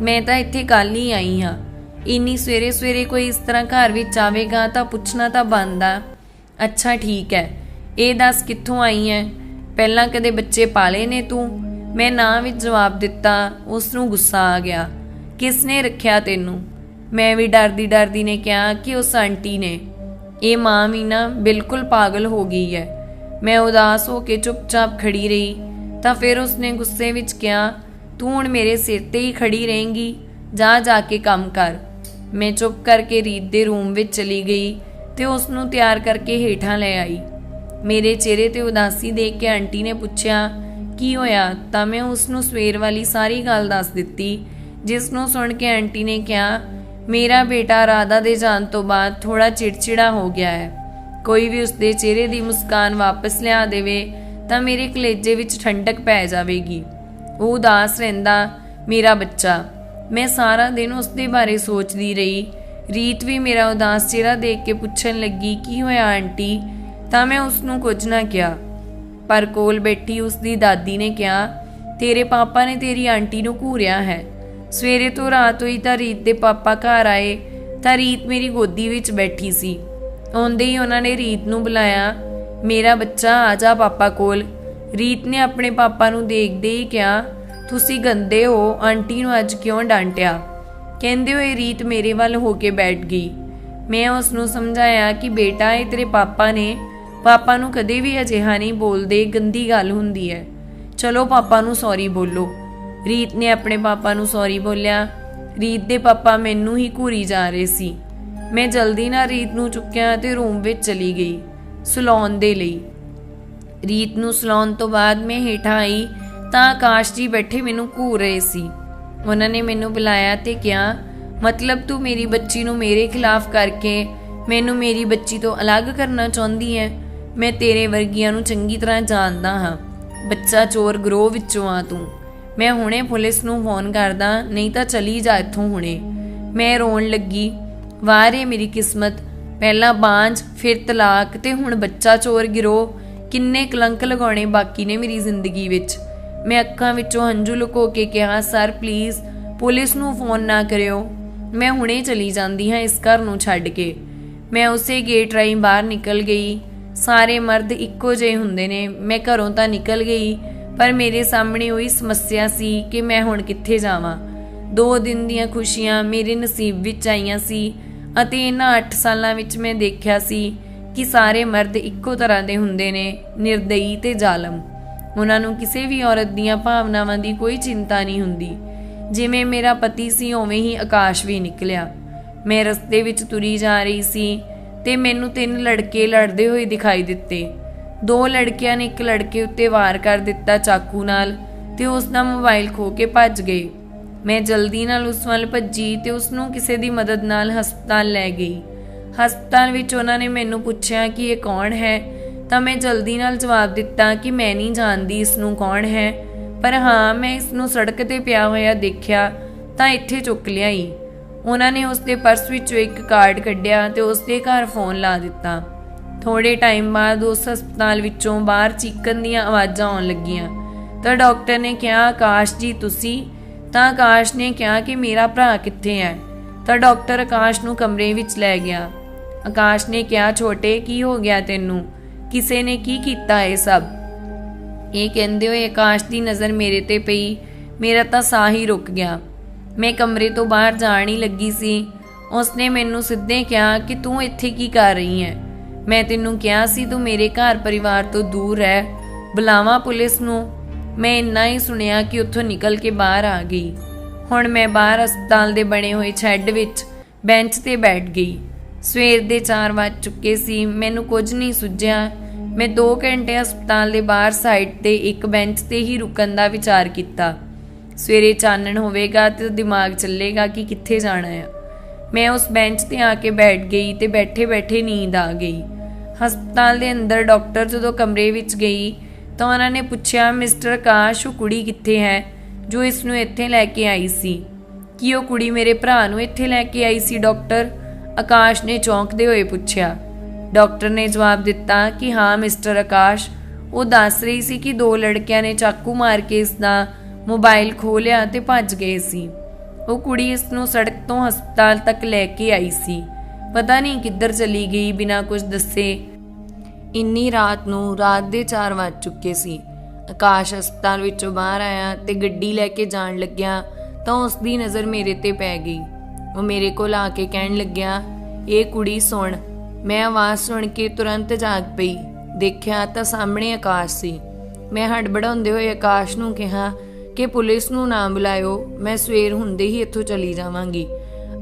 मैं तां इत्थे कल ही आई हाँ। इन्नी सवेरे सवेरे कोई इस तरह घर विच आवेगा तां पुछना तां बनदा। अच्छा ठीक है, ये दस कित्थों आई है? पहलां कदे बच्चे पाले ने तू? मैं नां विच जवाब दिता। उसनूं गुस्सा आ गया, किसने रखिया तेनू? मैं भी डरदी ने कहा कि उस आंटी ने। ये मां भी ना बिल्कुल पागल हो गई है। मैं उदास होके चुपचाप खड़ी रही। तां फिर उसने गुस्से विच कहा, तू हुण मेरे सिर ते ही खड़ी रहेंगी? जा जाके काम कर। मैं चुप करके रीत दे रूम विच चली गई ते उसनूं तैयार करके हेठां ले आई। मेरे चेहरे ते उदासी देख के आंटी ने पुछया, की होया? तां मैं उसनूं सवेर वाली सारी गल दस दित्ती, जिसनूं सुन के आंटी ने कहा, मेरा बेटा राधा दे जान तो बाद थोड़ा चिड़चिड़ा हो गया है। कोई भी उसदे चेहरे दी मुस्कान वापस लिया देवे तां मेरे कलेजे विच ठंडक पै जावेगी। वो उदास रहिंदा मेरा बच्चा। मैं सारा दिन उसदे बारे सोचदी रही। रीत भी मेरा उदास चेहरा देख के पुछन लगी, की होया आंटी? तां मैं उसनूं कुछ ना कहा, पर कोल बैठी उसदी दादी ने कहा, तेरे पापा ने तेरी आंटी नूं घूरिया है। सवेरे तो रात हुई तां रीत दे पापा घर आए तां रीत मेरी गोदी विच बैठी सी। आउंदे ही उन्होंने रीत नूं बुलाया, मेरा बच्चा आ जा पापा कोल। रीत ने अपने पापा नूं देखदे ही कहा, तुसी गंदे हो, आंटी नूं अज क्यों डांटिया? कहंदे होए रीत मेरे वल हो के बैठ गई। मैं उसनूं समझाया कि बेटा ये तेरे पापा ने, पापा नूं कदे भी अजिहा नहीं बोलदे, गंदी गल हुंदी है। चलो पापा नूं सॉरी बोलो। रीत ने अपने पापा नूं सॉरी बोलिया। रीत दे पापा मैनू ही घूरी जा रहे सी। मैं जल्दी नाल रीत नूं चुक्या ते रूम विच चली गई सुलाउण दे लई। रीत नूं सुलाउण तो बाद मैं हेठां आई तां आकाश जी बैठे मैनू घूर रहे सी। उन्होंने मैनू बुलाया ते कहा, मतलब तू मेरी बच्ची नूं मेरे खिलाफ करके मैनू मेरी बच्ची तो अलग करना चाहती है? मैं तेरे वर्गियां नूं चंगी तरह जानदा हाँ। बच्चा चोर गरोह विचों आ तू। मैं हुणे पुलिस नूं फोन करदा, नहीं तां चली जा इत्थों हुणे। मैं रोण लगी, वाह रे मेरी किस्मत, पहला बांझ फिर तलाक ते हुण बच्चा चोर गिरोह। किन्ने कलंक लगाने बाकी ने मेरी जिंदगी विच। मैं अक्खां विचों हंझू लुको के कहा, सर प्लीज़ पुलिस नूं फोन ना करियो, मैं हुणे चली जांदी हाँ इस घर नूं छड्ड के। मैं उसे गेट राही बाहर निकल गई। सारे मर्द इक्को जिहे हुंदे ने। मैं घरों तां निकल गई, पर मेरे सामने वही समस्या सी कि मैं हुण कित्थे जावां। 2 दिन दीयां खुशियां मेरे नसीब विच आईयां सी अते इन्हां 8 सालां विच मैं देखिया सी कि सारे मर्द इक्को तरह दे हुंदे ने, निर्दयी ते जालम। ਉਹਨਾਂ ਨੂੰ ਕਿਸੇ ਵੀ ਔਰਤ ਦੀਆਂ ਭਾਵਨਾਵਾਂ ਦੀ ਕੋਈ ਚਿੰਤਾ ਨਹੀਂ ਹੁੰਦੀ। ਜਿਵੇਂ ਮੇਰਾ ਪਤੀ ਸੀ ਉਵੇਂ ਹੀ ਆਕਾਸ਼ ਵੀ ਨਿਕਲਿਆ। ਮੈਂ ਰਸਤੇ ਵਿੱਚ ਤੁਰੀ ਜਾ ਰਹੀ ਸੀ ਤੇ ਮੈਨੂੰ 3 ਲੜਕੇ ਲੜਦੇ ਹੋਏ ਦਿਖਾਈ ਦਿੱਤੇ। 2 ਲੜਕਿਆਂ ਨੇ ਇੱਕ ਲੜਕੇ ਉੱਤੇ ਵਾਰ ਕਰ ਦਿੱਤਾ ਚਾਕੂ ਨਾਲ ਤੇ ਉਸ ਦਾ ਮੋਬਾਈਲ ਖੋਹ ਕੇ ਭੱਜ ਗਏ। ਮੈਂ ਜਲਦੀ ਨਾਲ ਉਸ ਵੱਲ ਭੱਜੀ ਤੇ ਉਸ ਨੂੰ ਕਿਸੇ ਦੀ ਮਦਦ ਨਾਲ ਹਸਪਤਾਲ ਲੈ ਗਈ। ਹਸਪਤਾਲ ਵਿੱਚ ਉਹਨਾਂ ਨੇ ਮੈਨੂੰ ਪੁੱਛਿਆ ਕਿ ਇਹ ਕੌਣ ਹੈ, ਤਾਂ ਮੈਂ ਜਲਦੀ ਨਾਲ ਜਵਾਬ ਦਿੱਤਾ ਕਿ ਮੈਂ ਨਹੀਂ ਜਾਣਦੀ ਇਸ ਨੂੰ ਕੌਣ ਹੈ, ਪਰ ਹਾਂ ਮੈਂ ਇਸ ਨੂੰ ਸੜਕ ਤੇ ਪਿਆ ਹੋਇਆ ਦੇਖਿਆ ਤਾਂ ਇੱਥੇ ਚੁੱਕ ਲਿਆਈ। ਉਹਨਾਂ ਨੇ ਉਸ ਦੇ ਪਰਸ ਵਿੱਚੋਂ ਇੱਕ ਕਾਰਡ ਕੱਢਿਆ ਤੇ ਉਸ ਦੇ ਘਰ ਫੋਨ ਲਾ ਦਿੱਤਾ। ਥੋੜੇ ਟਾਈਮ ਬਾਅਦ ਉਸ ਹਸਪਤਾਲ ਵਿੱਚੋਂ ਬਾਹਰ ਚੀਕਣ ਦੀਆਂ ਆਵਾਜ਼ਾਂ ਆਉਣ ਲੱਗੀਆਂ ਤਾਂ ਡਾਕਟਰ ਨੇ ਕਿਹਾ, ਆਕਾਸ਼ ਜੀ ਤੁਸੀਂ? ਤਾਂ ਆਕਾਸ਼ ਨੇ ਕਿਹਾ ਕਿ ਮੇਰਾ ਭਰਾ ਕਿੱਥੇ ਹੈ? ਤਾਂ ਡਾਕਟਰ ਆਕਾਸ਼ ਨੂੰ ਕਮਰੇ ਵਿੱਚ ਲੈ ਗਿਆ। ਆਕਾਸ਼ ਨੇ ਕਿਹਾ, ਛੋਟੇ ਕੀ ਹੋ ਗਿਆ ਤੈਨੂੰ? ਕਿਸੇ ਨੇ ਕੀ ਕੀਤਾ ਇਹ ਸਭ? ਇਹ ਕਹਿੰਦੇ ਹੋਏ ਆਕਾਸ਼ ਦੀ ਨਜ਼ਰ ਮੇਰੇ ਤੇ ਪਈ। ਮੇਰਾ ਤਾਂ ਸਾਹ ਹੀ ਰੁਕ ਗਿਆ। ਮੈਂ ਕਮਰੇ ਤੋਂ ਬਾਹਰ ਜਾਣ ਹੀ ਲੱਗੀ ਸੀ। ਉਸਨੇ ਮੈਨੂੰ ਸਿੱਧੇ ਕਿਹਾ ਕਿ ਤੂੰ ਇੱਥੇ ਕੀ ਕਰ ਰਹੀ ਹੈ? ਮੈਂ ਤੈਨੂੰ ਕਿਹਾ ਸੀ ਤੂੰ ਮੇਰੇ ਘਰ ਪਰਿਵਾਰ ਤੋਂ ਦੂਰ ਰਹਿ, ਬੁਲਾਵਾਂ ਪੁਲਿਸ ਨੂੰ? ਮੈਂ ਇੰਨਾ ਹੀ ਸੁਣਿਆ ਕਿ ਉੱਥੋਂ ਨਿਕਲ ਕੇ ਬਾਹਰ ਆ ਗਈ। ਹੁਣ ਮੈਂ ਬਾਹਰ ਹਸਪਤਾਲ ਦੇ ਬਣੇ ਹੋਏ ਸ਼ੈੱਡ ਵਿੱਚ ਬੈਂਚ ਤੇ ਬੈਠ ਗਈ। ਸਵੇਰ ਦੇ 4 ਵੱਜ ਚੁੱਕੇ ਸੀ। ਮੈਨੂੰ ਕੁਝ ਨਹੀਂ ਸੁੱਝਿਆ। ਮੈਂ 2 ਘੰਟੇ ਹਸਪਤਾਲ ਦੇ ਬਾਹਰ ਸਾਈਡ ਤੇ ਇੱਕ ਬੈਂਚ ਤੇ ਹੀ ਰੁਕਣ ਦਾ ਵਿਚਾਰ ਕੀਤਾ। ਸਵੇਰੇ ਚਾਨਣ ਹੋਵੇਗਾ ਤੇ ਦਿਮਾਗ ਚੱਲੇਗਾ ਕਿ ਕਿੱਥੇ ਜਾਣਾ ਹੈ। ਮੈਂ ਉਸ ਬੈਂਚ ਤੇ ਆ ਕੇ ਬੈਠ ਗਈ ਤੇ ਬੈਠੇ ਬੈਠੇ ਨੀਂਦ ਆ ਗਈ। ਹਸਪਤਾਲ ਦੇ ਅੰਦਰ ਡਾਕਟਰ ਜਦੋਂ ਕਮਰੇ ਵਿੱਚ ਗਈ ਤਾਂ ਉਹਨਾਂ ਨੇ ਪੁੱਛਿਆ, ਮਿਸਟਰ ਆਕਾਸ਼ ਉਹ ਕੁੜੀ ਕਿੱਥੇ ਹੈ ਜੋ ਇਸ ਨੂੰ ਇੱਥੇ ਲੈ ਕੇ ਆਈ ਸੀ? ਕੀ ਉਹ ਕੁੜੀ ਮੇਰੇ ਭਰਾ ਨੂੰ ਇੱਥੇ ਲੈ ਕੇ ਆਈ ਸੀ ਡਾਕਟਰ? ਆਕਾਸ਼ ਨੇ ਚੌਂਕਦੇ ਹੋਏ ਪੁੱਛਿਆ। ਡਾਕਟਰ ਨੇ ਜਵਾਬ ਦਿੱਤਾ ਕਿ ਹਾਂ ਮਿਸਟਰ ਆਕਾਸ਼, ਉਹ ਦੱਸ ਰਹੀ ਸੀ ਕਿ 2 ਲੜਕਿਆਂ ਨੇ ਚਾਕੂ ਮਾਰ ਕੇ ਇਸ ਦਾ ਮੋਬਾਈਲ ਖੋਹ ਲਿਆ ਤੇ ਭੱਜ ਗਏ ਸੀ। ਉਹ ਕੁੜੀ ਇਸ ਨੂੰ ਸੜਕ ਤੋਂ ਹਸਪਤਾਲ ਤੱਕ ਲੈ ਕੇ ਆਈ ਸੀ। ਪਤਾ ਨਹੀਂ ਕਿੱਧਰ ਚਲੀ ਗਈ ਬਿਨਾਂ ਕੁਝ ਦੱਸੇ। ਇੰਨੀ ਰਾਤ ਨੂੰ ਰਾਤ ਦੇ 4 ਵੱਜ ਚੁੱਕੇ ਸੀ। ਆਕਾਸ਼ ਹਸਪਤਾਲ ਵਿੱਚੋਂ ਬਾਹਰ ਆਇਆ ਤੇ ਗੱਡੀ ਲੈ ਕੇ ਜਾਣ ਲੱਗਿਆ ਤਾਂ ਉਸ ਦੀ ਨਜ਼ਰ ਮੇਰੇ ਤੇ ਪੈ ਗਈ। ਉਹ ਮੇਰੇ ਕੋਲ ਆ ਕੇ ਕਹਿਣ ਲੱਗਿਆ, ਇਹ ਕੁੜੀ ਸੁਣ। ਮੈਂ ਆਵਾਜ਼ ਸੁਣ ਕੇ ਤੁਰੰਤ ਜਾਗ ਪਈ। ਦੇਖਿਆ ਤਾਂ ਸਾਹਮਣੇ ਆਕਾਸ਼ ਸੀ। ਮੈਂ ਹੜਬੜਾਉਂਦੇ ਹੋਏ ਆਕਾਸ਼ ਨੂੰ ਕਿਹਾ ਕਿ ਪੁਲਿਸ ਨੂੰ ਨਾ ਬੁਲਾਇਓ, ਮੈਂ ਸਵੇਰ ਹੁੰਦੇ ਹੀ ਇੱਥੋਂ ਚਲੀ ਜਾਵਾਂਗੀ।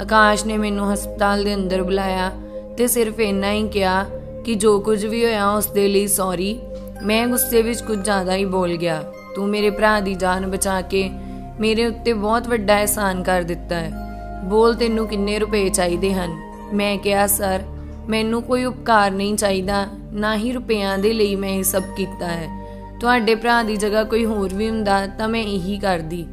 ਆਕਾਸ਼ ਨੇ ਮੈਨੂੰ ਹਸਪਤਾਲ ਦੇ ਅੰਦਰ ਬੁਲਾਇਆ ਤੇ ਸਿਰਫ ਇੰਨਾ ਹੀ ਕਿਹਾ ਕਿ ਜੋ ਕੁਝ ਵੀ ਹੋਇਆ ਉਸ ਦੇ ਲਈ ਸੌਰੀ। ਮੈਂ ਗੁੱਸੇ ਵਿੱਚ ਕੁਝ ਜ਼ਿਆਦਾ ਹੀ ਬੋਲ ਗਿਆ। ਤੂੰ ਮੇਰੇ ਭਰਾ ਦੀ ਜਾਨ ਬਚਾ ਕੇ ਮੇਰੇ ਉੱਤੇ ਬਹੁਤ ਵੱਡਾ ਅਹਿਸਾਨ ਕਰ ਦਿੱਤਾ ਹੈ। ਬੋਲ ਤੈਨੂੰ ਕਿੰਨੇ ਰੁਪਏ ਚਾਹੀਦੇ ਹਨ? ਮੈਂ ਕਿਹਾ, ਸਰ ਮੈਨੂੰ ਕੋਈ ਉਪਕਾਰ ਨਹੀਂ ਚਾਹੀਦਾ, ਨਾ ਹੀ ਰੁਪਿਆਂ ਦੇ ਲਈ ਮੈਂ ਇਹ ਸਭ ਕੀਤਾ ਹੈ। ਤੁਹਾਡੇ ਭਰਾ ਦੀ ਜਗ੍ਹਾ ਕੋਈ ਹੋਰ ਵੀ ਹੁੰਦਾ ਤਾਂ ਮੈਂ ਇਹੀ ਕਰਦੀ।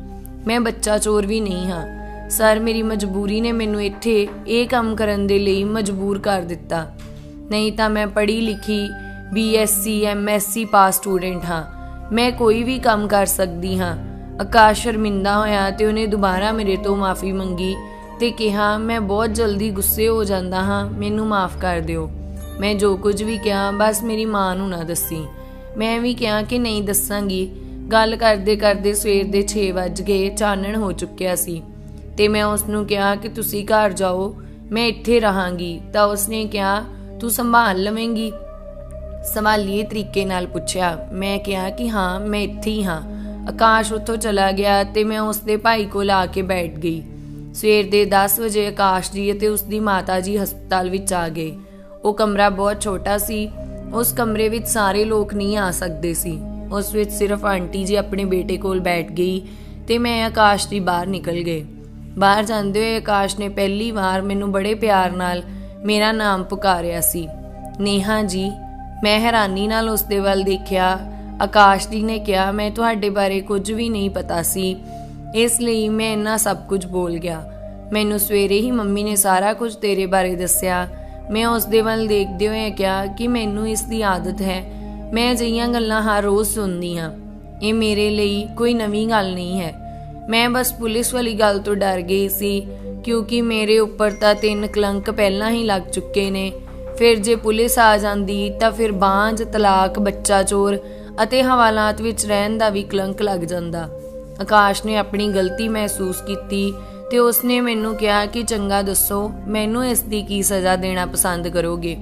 ਮੈਂ ਬੱਚਾ ਚੋਰ ਵੀ ਨਹੀਂ ਹਾਂ ਸਰ। ਮੇਰੀ ਮਜਬੂਰੀ ਨੇ ਮੈਨੂੰ ਇੱਥੇ ਇਹ ਕੰਮ ਕਰਨ ਦੇ ਲਈ ਮਜਬੂਰ ਕਰ ਦਿੱਤਾ। ਨਹੀਂ ਤਾਂ ਮੈਂ ਪੜ੍ਹੀ ਲਿਖੀ BSc MSc ਪਾਸ ਸਟੂਡੈਂਟ ਹਾਂ। ਮੈਂ ਕੋਈ ਵੀ ਕੰਮ ਕਰ ਸਕਦੀ ਹਾਂ। ਆਕਾਸ਼ ਸ਼ਰਮਿੰਦਾ ਹੋਇਆ ਤੇ ਉਹਨੇ ਦੁਬਾਰਾ ਮੇਰੇ ਤੋਂ ਮਾਫੀ ਮੰਗੀ ਤੇ ਕਿਹਾ, ਮੈਂ ਬਹੁਤ ਜਲਦੀ ਗੁੱਸੇ ਹੋ ਜਾਂਦਾ ਹਾਂ, ਮੈਨੂੰ ਮਾਫ ਕਰ ਦਿਓ। ਮੈਂ ਜੋ ਕੁਝ ਵੀ ਕਿਹਾ ਬਸ ਮੇਰੀ ਮਾਂ ਨੂੰ ਨਾ ਦੱਸੀ। ਮੈਂ ਵੀ ਕਿਹਾ ਕਿ ਨਹੀਂ ਦੱਸਾਂਗੀ। ਗੱਲ ਕਰਦੇ ਕਰਦੇ ਸਵੇਰ ਦੇ 6 ਵੱਜ ਗਏ। ਚਾਨਣ ਹੋ ਚੁੱਕਿਆ ਸੀ ਤੇ ਮੈਂ ਉਸ ਨੂੰ ਕਿਹਾ ਕਿ ਤੁਸੀਂ ਘਰ ਜਾਓ, ਮੈਂ ਇੱਥੇ ਰਹਾਂਗੀ। ਤਾਂ ਉਸਨੇ ਕਿਹਾ, ਤੂੰ ਸੰਭਾਲ ਲਵੇਂਗੀ? ਸੰਭਾਲੀਏ ਤਰੀਕੇ ਨਾਲ ਪੁੱਛਿਆ। ਮੈਂ ਕਿਹਾ ਕਿ ਹਾਂ ਮੈਂ ਇੱਥੇ ਹੀ ਹਾਂ। ਆਕਾਸ਼ ਉੱਥੋਂ ਚਲਾ ਗਿਆ ਤੇ ਮੈਂ ਉਸਦੇ ਭਾਈ ਕੋਲ ਆ ਕੇ ਬੈਠ ਗਈ। ਸਵੇਰ ਦੇ 10 ਵਜੇ ਆਕਾਸ਼ ਜੀ ਅਤੇ ਉਸਦੀ ਮਾਤਾ ਜੀ ਹਸਪਤਾਲ ਵਿੱਚ ਆ ਗਏ। ਉਹ ਕਮਰਾ ਬਹੁਤ ਛੋਟਾ ਸੀ। ਉਸ ਕਮਰੇ ਵਿੱਚ ਸਾਰੇ ਲੋਕ ਨਹੀਂ ਆ ਸਕਦੇ ਸੀ। ਉਸ ਵਿੱਚ ਸਿਰਫ ਆਂਟੀ ਜੀ ਆਪਣੇ ਬੇਟੇ ਕੋਲ ਬੈਠ ਗਈ ਤੇ ਮੈਂ ਆਕਾਸ਼ ਜੀ ਬਾਹਰ ਨਿਕਲ ਗਏ। ਬਾਹਰ ਜਾਂਦੇ ਹੋਏ ਆਕਾਸ਼ ਨੇ ਪਹਿਲੀ ਵਾਰ ਮੈਨੂੰ ਬੜੇ ਪਿਆਰ ਨਾਲ ਮੇਰਾ ਨਾਮ ਪੁਕਾਰਿਆ ਸੀ, ਨੇਹਾ ਜੀ। ਮੈਂ ਹੈਰਾਨੀ ਨਾਲ ਉਸ ਦੇ ਵੱਲ ਦੇਖਿਆ। ਆਕਾਸ਼ ਜੀ ਨੇ ਕਿਹਾ, ਮੈਂ ਤੁਹਾਡੇ ਬਾਰੇ ਕੁਝ ਵੀ ਨਹੀਂ ਪਤਾ ਸੀ, ਇਸ ਲਈ ਮੈਂ ਇੰਨਾ ਸਭ ਕੁਝ ਬੋਲ ਗਿਆ। ਮੈਨੂੰ ਸਵੇਰੇ ਹੀ ਮੰਮੀ ਨੇ ਸਾਰਾ ਕੁਝ ਤੇਰੇ ਬਾਰੇ ਦੱਸਿਆ। ਮੈਂ ਉਸ ਦੇ ਵੱਲ ਦੇਖਦੇ ਹੋਏ ਕਿਹਾ ਕਿ ਮੈਨੂੰ ਇਸ ਦੀ ਆਦਤ ਹੈ। ਮੈਂ ਅਜਿਹੀਆਂ ਗੱਲਾਂ ਹਰ ਰੋਜ਼ ਸੁਣਦੀ ਹਾਂ। ਇਹ ਮੇਰੇ ਲਈ ਕੋਈ ਨਵੀਂ ਗੱਲ ਨਹੀਂ ਹੈ। ਮੈਂ ਬਸ ਪੁਲਿਸ ਵਾਲੀ ਗੱਲ ਤੋਂ ਡਰ ਗਈ ਸੀ ਕਿਉਂਕਿ ਮੇਰੇ ਉੱਪਰ ਤਾਂ 3 ਕਲੰਕ ਪਹਿਲਾਂ ਹੀ ਲੱਗ ਚੁੱਕੇ ਨੇ। ਫਿਰ ਜੇ ਪੁਲਿਸ ਆ ਜਾਂਦੀ ਤਾਂ ਫਿਰ ਬਾਂਝ, ਤਲਾਕ, ਬੱਚਾ ਚੋਰ ਅਤੇ ਹਵਾਲਾਤ ਵਿੱਚ ਰਹਿਣ ਦਾ ਵੀ ਕਲੰਕ ਲੱਗ ਜਾਂਦਾ। ਆਕਾਸ਼ ਨੇ ਆਪਣੀ ਗਲਤੀ ਮਹਿਸੂਸ ਕੀਤੀ ਤੇ ਉਸਨੇ ਮੈਨੂੰ ਕਿਹਾ ਕਿ ਚੰਗਾ ਦੱਸੋ, ਮੈਨੂੰ ਇਸ ਦੀ ਕੀ ਸਜ਼ਾ ਦੇਣਾ ਪਸੰਦ ਕਰੋਗੇ?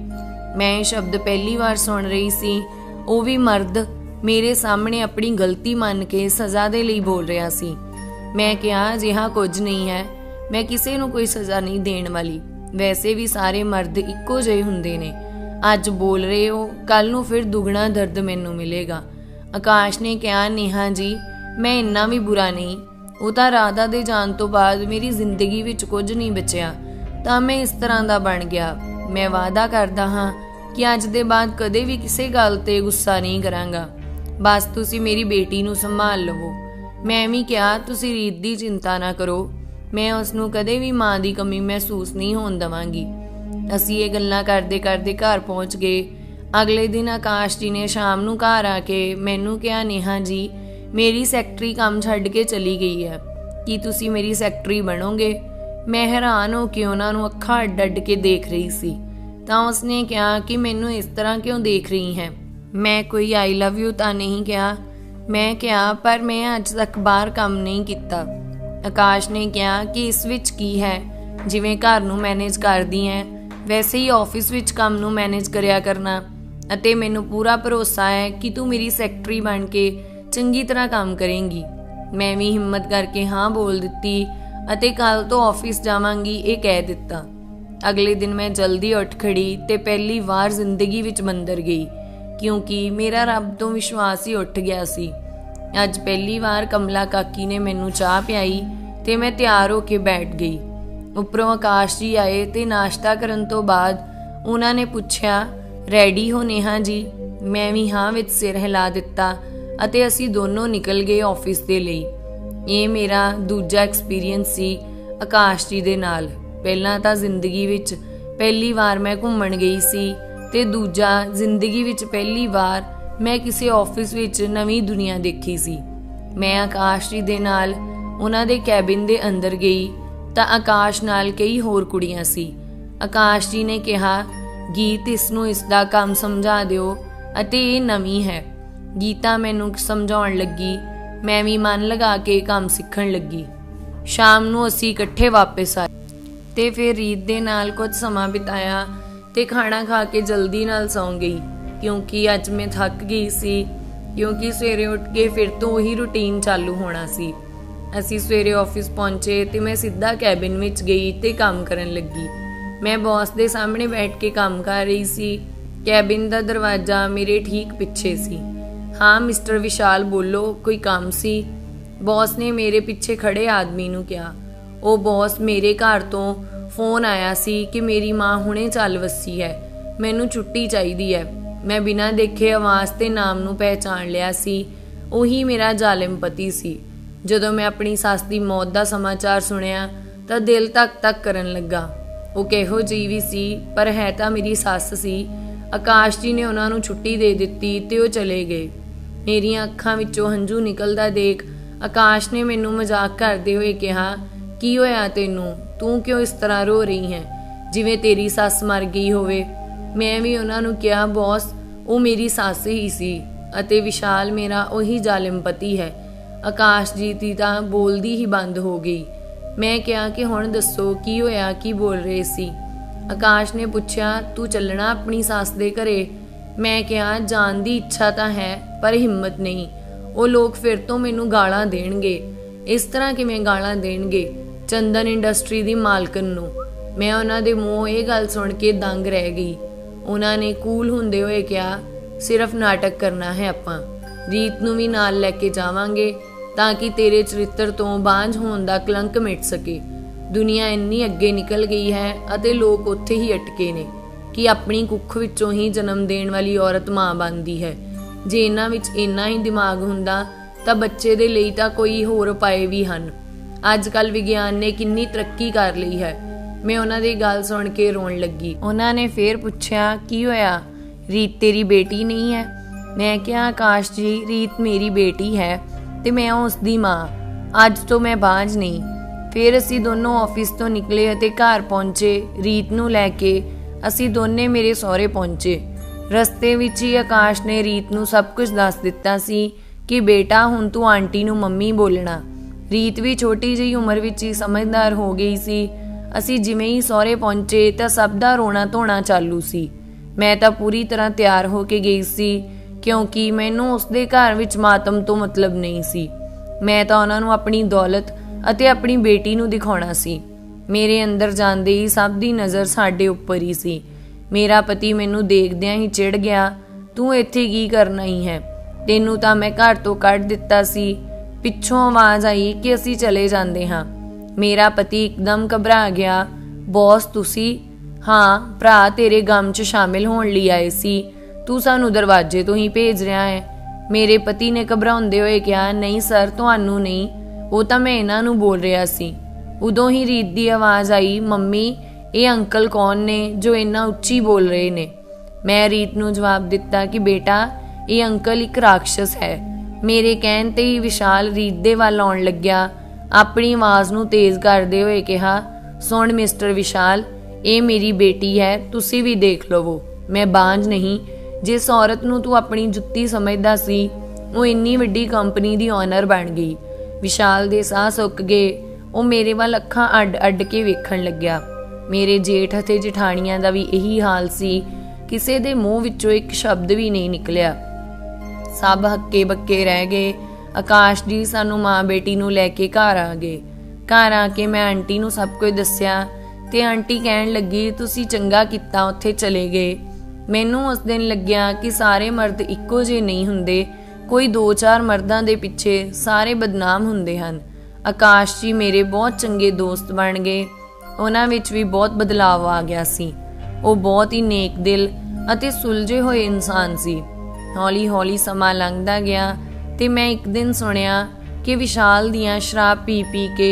ਮੈਂ ਇਹ ਸ਼ਬਦ ਪਹਿਲੀ ਵਾਰ ਸੁਣ ਰਹੀ ਸੀ, ਉਹ ਵੀ ਮਰਦ ਮੇਰੇ ਸਾਹਮਣੇ ਆਪਣੀ ਗਲਤੀ ਮੰਨ ਕੇ ਸਜ਼ਾ ਦੇ ਲਈ ਬੋਲ ਰਿਹਾ ਸੀ। ਮੈਂ ਕਿਹਾ ਅਜਿਹਾ ਕੁਝ ਨਹੀਂ ਹੈ, ਮੈਂ ਕਿਸੇ ਨੂੰ ਕੋਈ ਸਜ਼ਾ ਨਹੀਂ ਦੇਣ ਵਾਲੀ। ਵੈਸੇ ਵੀ ਸਾਰੇ ਮਰਦ ਇੱਕੋ ਜਿਹੇ ਹੁੰਦੇ ਨੇ। ਅੱਜ ਬੋਲ ਰਹੇ ਹੋ, ਕੱਲ ਨੂੰ ਫਿਰ ਦੁੱਗਣਾ ਦਰਦ ਮੈਨੂੰ ਮਿਲੇਗਾ। ਆਕਾਸ਼ ਨੇ ਕਿਹਾ ਨੇਹਾ ਜੀ, ਮੈਂ ਇੰਨਾ ਵੀ ਬੁਰਾ ਨਹੀਂ। ਉਹ ਤਾਂ ਰਾਧਾ ਦੇ ਜਾਣ ਤੋਂ ਬਾਅਦ ਮੇਰੀ ਜ਼ਿੰਦਗੀ ਵਿੱਚ ਕੁਝ ਨਹੀਂ ਬਚਿਆ ਤਾਂ ਮੈਂ ਇਸ ਤਰ੍ਹਾਂ ਦਾ ਬਣ ਗਿਆ। ਮੈਂ ਵਾਅਦਾ ਕਰਦਾ ਹਾਂ ਕਿ ਅੱਜ ਦੇ ਬਾਅਦ ਕਦੇ ਵੀ ਕਿਸੇ ਗੱਲ ਤੇ ਗੁੱਸਾ ਨਹੀਂ ਕਰਾਂਗਾ। ਬਸ ਤੁਸੀਂ ਮੇਰੀ ਬੇਟੀ ਨੂੰ ਸੰਭਾਲ ਲਵੋ। ਮੈਂ ਵੀ ਕਿਹਾ ਤੁਸੀਂ ਰੀਤ ਦੀ ਚਿੰਤਾ ਨਾ ਕਰੋ, ਮੈਂ ਉਸ ਨੂੰ ਕਦੇ ਵੀ ਮਾਂ ਦੀ ਕਮੀ ਮਹਿਸੂਸ ਨਹੀਂ ਹੋਣ ਦੇਵਾਂਗੀ। ਅਸੀਂ ਇਹ ਗੱਲਾਂ ਕਰਦੇ ਕਰਦੇ ਘਰ ਪਹੁੰਚ ਗਏ। ਅਗਲੇ ਦਿਨ ਆਕਾਸ਼ ਜੀ ਨੇ ਸ਼ਾਮ ਨੂੰ ਘਰ ਆ ਕੇ ਮੈਨੂੰ ਕਿਹਾ ਨੇਹਾ ਜੀ, ਮੇਰੀ ਸੈਕਟਰੀ ਕੰਮ ਛੱਡ ਕੇ ਚਲੀ ਗਈ ਹੈ, ਕੀ ਤੁਸੀਂ ਮੇਰੀ ਸੈਕਟਰੀ ਬਣੋਗੇ? ਮੈਂ ਹੈਰਾਨ ਹੋ ਕੇ ਉਹਨਾਂ ਨੂੰ ਅੱਖਾਂ ਅੱਡ ਕੇ ਦੇਖ ਰਹੀ ਸੀ ਤਾਂ ਉਸਨੇ ਕਿਹਾ ਕਿ ਮੈਨੂੰ ਇਸ ਤਰ੍ਹਾਂ ਕਿਉਂ ਦੇਖ ਰਹੀ ਹੈ? ਮੈਂ ਕੋਈ ਆਈ ਲਵ ਯੂ ਤਾਂ ਨਹੀਂ ਕਿਹਾ। ਮੈਂ ਕਿਹਾ ਪਰ ਮੈਂ ਅੱਜ ਤੱਕ ਬਾਹਰ ਕੰਮ ਨਹੀਂ ਕੀਤਾ। ਆਕਾਸ਼ ਨੇ ਕਿਹਾ ਕਿ ਇਸ ਵਿੱਚ ਕੀ ਹੈ, ਜਿਵੇਂ ਘਰ ਨੂੰ ਮੈਨੇਜ ਕਰਦੀ ਹੈ ਵੈਸੇ ਹੀ ਆਫਿਸ ਵਿੱਚ ਕੰਮ ਨੂੰ ਮੈਨੇਜ ਕਰਿਆ ਕਰਨਾ, ਅਤੇ ਮੈਨੂੰ ਪੂਰਾ ਭਰੋਸਾ ਹੈ ਕਿ ਤੂੰ ਮੇਰੀ ਸੈਕਟਰੀ ਬਣ ਕੇ ਚੰਗੀ ਤਰ੍ਹਾਂ ਕੰਮ ਕਰੇਂਗੀ। ਮੈਂ ਵੀ ਹਿੰਮਤ ਕਰਕੇ ਹਾਂ ਬੋਲ ਦਿੱਤੀ ਅਤੇ ਕੱਲ ਤੋਂ ਆਫਿਸ ਜਾਵਾਂਗੀ ਇਹ ਕਹਿ ਦਿੱਤਾ। ਅਗਲੇ ਦਿਨ ਮੈਂ ਜਲਦੀ ਉੱਠ ਖੜੀ ਤੇ ਪਹਿਲੀ ਵਾਰ ਜ਼ਿੰਦਗੀ ਵਿੱਚ ਮੰਦਰ ਗਈ, ਕਿਉਂਕਿ ਮੇਰਾ ਰੱਬ ਤੋਂ ਵਿਸ਼ਵਾਸ ਹੀ ਉੱਠ ਗਿਆ ਸੀ। ਅੱਜ ਪਹਿਲੀ ਵਾਰ ਕਮਲਾ ਕਾਕੀ ਨੇ ਮੈਨੂੰ ਚਾਹ ਪਿਆਈ ਤੇ ਮੈਂ ਤਿਆਰ ਹੋ ਕੇ ਬੈਠ ਗਈ। ਉੱਪਰੋਂ ਆਕਾਸ਼ ਜੀ ਆਏ ਤੇ ਨਾਸ਼ਤਾ ਕਰਨ ਤੋਂ ਬਾਅਦ ਉਹਨਾਂ ਨੇ ਪੁੱਛਿਆ ਰੈਡੀ ਹੋ ਨੇਹਾ ਜੀ? ਮੈਂ ਵੀ ਹਾਂ ਵਿੱਚ ਸਿਰ ਹਿਲਾ ਦਿੱਤਾ ਅਤੇ ਅਸੀਂ ਦੋਨੋਂ ਨਿਕਲ ਗਏ ਆਫਿਸ ਦੇ ਲਈ। ਇਹ ਮੇਰਾ ਦੂਜਾ ਐਕਸਪੀਰੀਅੰਸ ਸੀ ਆਕਾਸ਼ ਜੀ ਦੇ ਨਾਲ। ਪਹਿਲਾਂ ਤਾਂ ਜ਼ਿੰਦਗੀ ਵਿੱਚ ਪਹਿਲੀ ਵਾਰ ਮੈਂ ਘੁੰਮਣ ਗਈ ਸੀ ਤੇ ਦੂਜਾ ਜ਼ਿੰਦਗੀ ਵਿੱਚ ਪਹਿਲੀ ਵਾਰ ਮੈਂ ਕਿਸੇ ਆਫਿਸ ਵਿੱਚ ਨਵੀਂ ਦੁਨੀਆ ਦੇਖੀ ਸੀ। ਮੈਂ ਆਕਾਸ਼ ਜੀ ਦੇ ਨਾਲ ਉਹਨਾਂ ਦੇ ਕੈਬਿਨ ਦੇ ਅੰਦਰ ਗਈ ਤਾਂ ਆਕਾਸ਼ ਨਾਲ ਕਈ ਹੋਰ ਕੁੜੀਆਂ ਸੀ। ਆਕਾਸ਼ ਜੀ ਨੇ ਕਿਹਾ ਗੀਤ ਇਸ ਨੂੰ ਇਸ ਦਾ ਕੰਮ ਸਮਝਾ ਦਿਓ ਅਤੇ ਇਹ ਨਵੀਂ ਹੈ। ਗੀਤਾ ਮੈਨੂੰ ਸਮਝਾਉਣ ਲੱਗੀ, ਮੈਂ ਵੀ ਮਨ ਲਗਾ ਕੇ ਕੰਮ ਸਿੱਖਣ ਲੱਗੀ। ਸ਼ਾਮ ਨੂੰ ਅਸੀਂ ਇਕੱਠੇ ਵਾਪਸ ਆਏ ਤੇ ਫਿਰ ਰੀਤ ਦੇ ਨਾਲ ਕੁਝ ਸਮਾਂ ਬਿਤਾਇਆ ਤੇ ਖਾਣਾ ਖਾ ਕੇ ਜਲਦੀ ਨਾਲ ਸੌਂ ਗਈ, ਕਿਉਂਕਿ ਅੱਜ ਮੈਂ ਥੱਕ ਗਈ ਸੀ, ਕਿਉਂਕਿ ਸਵੇਰੇ ਉੱਠ ਕੇ ਫਿਰ ਤੋਂ ਉਹੀ ਰੂਟੀਨ ਚਾਲੂ ਹੋਣਾ ਸੀ। ਅਸੀਂ ਸਵੇਰੇ ਆਫਿਸ ਪਹੁੰਚੇ ਤੇ ਮੈਂ ਸਿੱਧਾ ਕੈਬਿਨ ਵਿੱਚ ਗਈ ਤੇ ਕੰਮ ਕਰਨ ਲੱਗੀ। ਮੈਂ ਬੌਸ ਦੇ ਸਾਹਮਣੇ ਬੈਠ ਕੇ ਕੰਮ ਕਰ ਰਹੀ ਸੀ। ਕੈਬਿਨ ਦਾ ਦਰਵਾਜ਼ਾ ਮੇਰੇ ਠੀਕ ਪਿੱਛੇ ਸੀ। ਹਾਂ ਮਿਸਟਰ ਵਿਸ਼ਾਲ ਬੋਲੋ, ਕੋਈ ਕੰਮ ਸੀ? ਬੌਸ ਨੇ ਮੇਰੇ ਪਿੱਛੇ ਖੜੇ ਆਦਮੀ ਨੂੰ ਕਿਹਾ। ਉਹ ਬੌਸ, ਮੇਰੇ ਘਰ ਤੋਂ ਫੋਨ ਆਇਆ ਸੀ ਕਿ ਮੇਰੀ ਮਾਂ ਹੁਣੇ ਚੱਲ ਵੱਸੀ ਹੈ, ਮੈਨੂੰ ਛੁੱਟੀ ਚਾਹੀਦੀ ਹੈ। ਮੈਂ ਬਿਨਾਂ ਦੇਖੇ ਆਵਾਜ਼ ਤੇ ਨਾਮ ਨੂੰ ਪਹਿਚਾਣ ਲਿਆ ਸੀ। ਉਹੀ ਮੇਰਾ ਜ਼ਾਲਿਮ ਪਤੀ ਸੀ। ਜਦੋਂ ਮੈਂ ਆਪਣੀ ਸੱਸ ਦੀ ਮੌਤ ਦਾ ਸਮਾਚਾਰ ਸੁਣਿਆ ਤਾਂ ਦਿਲ ਧੱਕ-ਧੱਕ ਕਰਨ ਲੱਗਾ। ਉਹ ਕਿਹੋ ਜਿਹੀ ਵੀ ਸੀ ਪਰ ਹੈ ਤਾਂ ਮੇਰੀ ਸੱਸ ਸੀ। ਆਕਾਸ਼ ਜੀ ਨੇ ਉਹਨਾਂ ਨੂੰ ਛੁੱਟੀ ਦੇ ਦਿੱਤੀ ਤੇ ਉਹ ਚਲੇ ਗਏ। ਮੇਰੀਆਂ ਅੱਖਾਂ ਵਿੱਚੋਂ ਹੰਝੂ ਨਿਕਲਦਾ ਦੇਖ ਆਕਾਸ਼ ਨੇ ਮੈਨੂੰ ਮਜ਼ਾਕ ਕਰਦੇ ਹੋਏ ਕਿਹਾ, ਕੀ ਹੋਇਆ ਤੈਨੂੰ? ਤੂੰ ਕਿਉਂ ਇਸ ਤਰ੍ਹਾਂ ਰੋ ਰਹੀ ਹੈ, ਜਿਵੇਂ ਤੇਰੀ ਸੱਸ ਮਰ ਗਈ ਹੋਵੇ? ਮੈਂ ਵੀ ਉਹਨਾਂ ਨੂੰ ਕਿਹਾ, ਬੌਸ ਉਹ ਮੇਰੀ ਸੱਸ ਹੀ ਸੀ ਅਤੇ ਵਿਸ਼ਾਲ ਮੇਰਾ ਉਹੀ ਜ਼ਾਲਿਮ ਪਤੀ ਹੈ। ਆਕਾਸ਼ ਜੀ ਦੀ ਤਾਂ ਬੋਲਦੀ ਹੀ ਬੰਦ ਹੋ ਗਈ। ਮੈਂ ਕਿਹਾ ਕਿ ਹੁਣ ਦੱਸੋ ਕੀ ਹੋਇਆ, ਕੀ ਬੋਲ ਰਹੇ ਸੀ? ਆਕਾਸ਼ ਨੇ ਪੁੱਛਿਆ, ਤੂੰ ਚੱਲਣਾ ਆਪਣੀ ਸੱਸ ਦੇ ਘਰੇ? ਮੈਂ ਕਿਹਾ ਜਾਣ ਦੀ ਇੱਛਾ ਤਾਂ ਹੈ ਪਰ ਹਿੰਮਤ ਨਹੀਂ। ਉਹ ਲੋਕ ਫਿਰ ਤੋਂ ਮੈਨੂੰ ਗਾਲਾਂ ਦੇਣਗੇ। ਇਸ ਤਰ੍ਹਾਂ ਕਿਵੇਂ ਗਾਲਾਂ ਦੇਣਗੇ? ਚੰਦਨ ਇੰਡਸਟਰੀ ਦੀ ਮਾਲਕਨ ਨੂੰ। ਮੈਂ ਉਹਨਾਂ ਦੇ ਮੂੰਹੋਂ ਇਹ ਗੱਲ ਸੁਣ ਕੇ ਦੰਗ ਰਹਿ ਗਈ। ਉਹਨਾਂ ਨੇ ਕੂਲ ਹੁੰਦੇ ਹੋਏ ਕਿਹਾ, ਸਿਰਫ ਨਾਟਕ ਕਰਨਾ ਹੈ ਆਪਾਂ, ਰੀਤ ਨੂੰ ਵੀ ਨਾਲ ਲੈ ਕੇ ਜਾਵਾਂਗੇ ਤਾਂ ਕਿ ਤੇਰੇ ਚਰਿੱਤਰ ਤੋਂ ਬਾਂਝ ਹੋਣ ਦਾ ਕਲੰਕ ਮਿਟ ਸਕੇ। ਦੁਨੀਆ ਇੰਨੀ ਅੱਗੇ ਨਿਕਲ ਗਈ ਹੈ ਅਤੇ ਲੋਕ ਉੱਥੇ ਹੀ ਅਟਕੇ ਨੇ ਕਿ ਆਪਣੀ ਕੁੱਖ ਵਿੱਚੋਂ ਹੀ ਜਨਮ ਦੇਣ ਵਾਲੀ ਔਰਤ ਮਾਂ ਬਣਦੀ ਹੈ। ਜੇ ਇਹਨਾਂ ਵਿੱਚ ਇੰਨਾ ਹੀ ਦਿਮਾਗ ਹੁੰਦਾ ਤਾਂ ਬੱਚੇ ਦੇ ਲਈ ਤਾਂ ਕੋਈ ਹੋਰ ਉਪਾਏ ਵੀ ਹਨ। ਅੱਜ ਕੱਲ੍ਹ ਵਿਗਿਆਨ ਨੇ ਕਿੰਨੀ ਤਰੱਕੀ ਕਰ ਲਈ ਹੈ। ਮੈਂ ਉਹਨਾਂ ਦੀ ਗੱਲ ਸੁਣ ਕੇ ਰੋਣ ਲੱਗੀ। ਉਹਨਾਂ ਨੇ ਫੇਰ ਪੁੱਛਿਆ, ਕੀ ਹੋਇਆ? ਰੀਤ ਤੇਰੀ ਬੇਟੀ ਨਹੀਂ ਹੈ? ਮੈਂ ਕਿਹਾ, ਆਕਾਸ਼ ਜੀ ਰੀਤ ਮੇਰੀ ਬੇਟੀ ਹੈ ਤੇ ਮੈਂ ਉਸ ਦੀ ਮਾਂ। ਅੱਜ ਤੋਂ ਮੈਂ ਬਾਂਝ ਨਹੀਂ। ਫਿਰ ਅਸੀਂ ਦੋਨੋਂ ਆਫਿਸ ਤੋਂ ਨਿਕਲੇ ਅਤੇ ਘਰ ਪਹੁੰਚੇ। ਰੀਤ ਨੂੰ ਲੈ ਕੇ ਅਸੀਂ ਦੋਨੇ ਮੇਰੇ ਸਹੁਰੇ ਪਹੁੰਚੇ। ਰਸਤੇ ਵਿੱਚ ਹੀ ਆਕਾਸ਼ ਨੇ ਰੀਤ ਨੂੰ ਸਭ ਕੁਝ ਦੱਸ ਦਿੱਤਾ ਸੀ ਕਿ ਬੇਟਾ ਹੁਣ ਤੂੰ ਆਂਟੀ ਨੂੰ ਮੰਮੀ ਬੋਲਣਾ। ਰੀਤ ਵੀ ਛੋਟੀ ਜਿਹੀ ਉਮਰ ਵਿੱਚ ਹੀ ਸਮਝਦਾਰ ਹੋ ਗਈ ਸੀ। ਅਸੀਂ ਜਿਵੇਂ ਹੀ ਸਹੁਰੇ ਪਹੁੰਚੇ ਤਾਂ ਸਭ ਦਾ ਰੋਣਾ ਧੋਣਾ ਚਾਲੂ ਸੀ। ਮੈਂ ਤਾਂ ਪੂਰੀ ਤਰ੍ਹਾਂ ਤਿਆਰ ਹੋ ਕੇ ਗਈ ਸੀ क्योंकि मैनू उसके घर विच मातम तो मतलब नहीं सी। मैं तो उन्होंने अपनी दौलत अते अपनी बेटी नूं दिखाउणा सी। मेरे अंदर जांदे ही सब दी नज़र साडे उपर ही सी। मेरा पति मैनू देखदियां ही चिड़ गया, तू इत्थे की करना ही है, तेनू तां मैं घर तो कढ दिता सी। पिछों आवाज़ आई कि असीं चले जांदे हां। मेरा पति एकदम घबरा गया। बॉस तुसी? हाँ भरा तेरे गम च शामिल होने लई आए सी, तू सानू दरवाजे तो ही भेज रहा है। मेरे पति ने घबराउंदे होए कहा, नहीं सर तुहानू नहीं, वो तो मैं इन्हां नू बोल रहा सी। उदों ही रीत की आवाज़ आई, मम्मी ये अंकल कौन ने जो इन्ना उच्ची बोल रहे ने। मैं रीत नू जवाब दिता कि बेटा ये अंकल एक राक्षस है। मेरे कहण ते ही विशाल रीत दे वल आउण लग्या। अपनी आवाज़ नू तेज़ करदे होए कहा, सुण मिस्टर विशाल, ये मेरी बेटी है, तुसी भी देख लवो, मैं बांझ नहीं। जिस औरत नू तू अपनी जुत्ती समझदा सी वो इन्नी वड्डी कंपनी दी ओनर बन गई। विशाल दे साह सुक गए। वो मेरे वाल अखां अड अड के वेखण लग्या। मेरे जेठ अते जठाणियां दा भी यही हाल सी। किसे दे मूँह विचों एक शब्द भी नहीं निकलिया। सब हक्के बक्के रह गए। आकाश जी सानू माँ बेटी नू लैके घर आ गए। घर आके मैं आंटी नू सब कुछ दस्सिया ते आंटी कहण लगी, तुसी चंगा किता उत्थे चले गए। मैनू उस दिन लग्या कि सारे मर्द इक्को जे नहीं हुंदे, कोई 2-4 मर्दां दे पिछे सारे बदनाम हुंदे हन। आकाश जी मेरे बहुत चंगे दोस्त बन गए। उन्हां विच भी बहुत बदलाव आ गया सी। वो बहुत ही नेक दिल अते सुलझे होए इंसान सी। हौली हौली समा लंघदा गया ते मैं एक दिन सुनिया कि विशाल दियां शराब पी पी के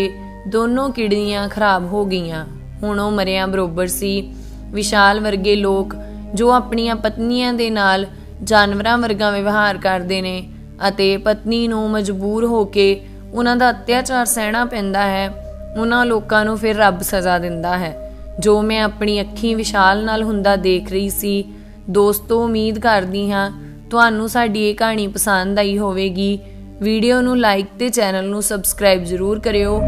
दोनों किडनियां खराब हो गईयां। हुण वो मरिया बरोबर सी। विशाल वर्गे लोग जो अपनियां पत्नियां दे नाल जानवरां वर्गा व्यवहार करते ने अते पत्नी नूं मजबूर होके उन्हां दा अत्याचार सहना पैंदा है, उन्हां लोकां नूं फिर रब सज़ा दिंदा है, जो मैं अपनी अखीं विशाल नाल हुंदा देख रही सी। दोस्तों उम्मीद करदी हां तुहानूं साडी इह कहानी पसंद आई होवेगी। वीडियो नूं लाइक ते चैनल नूं सबसक्राइब जरूर करियो।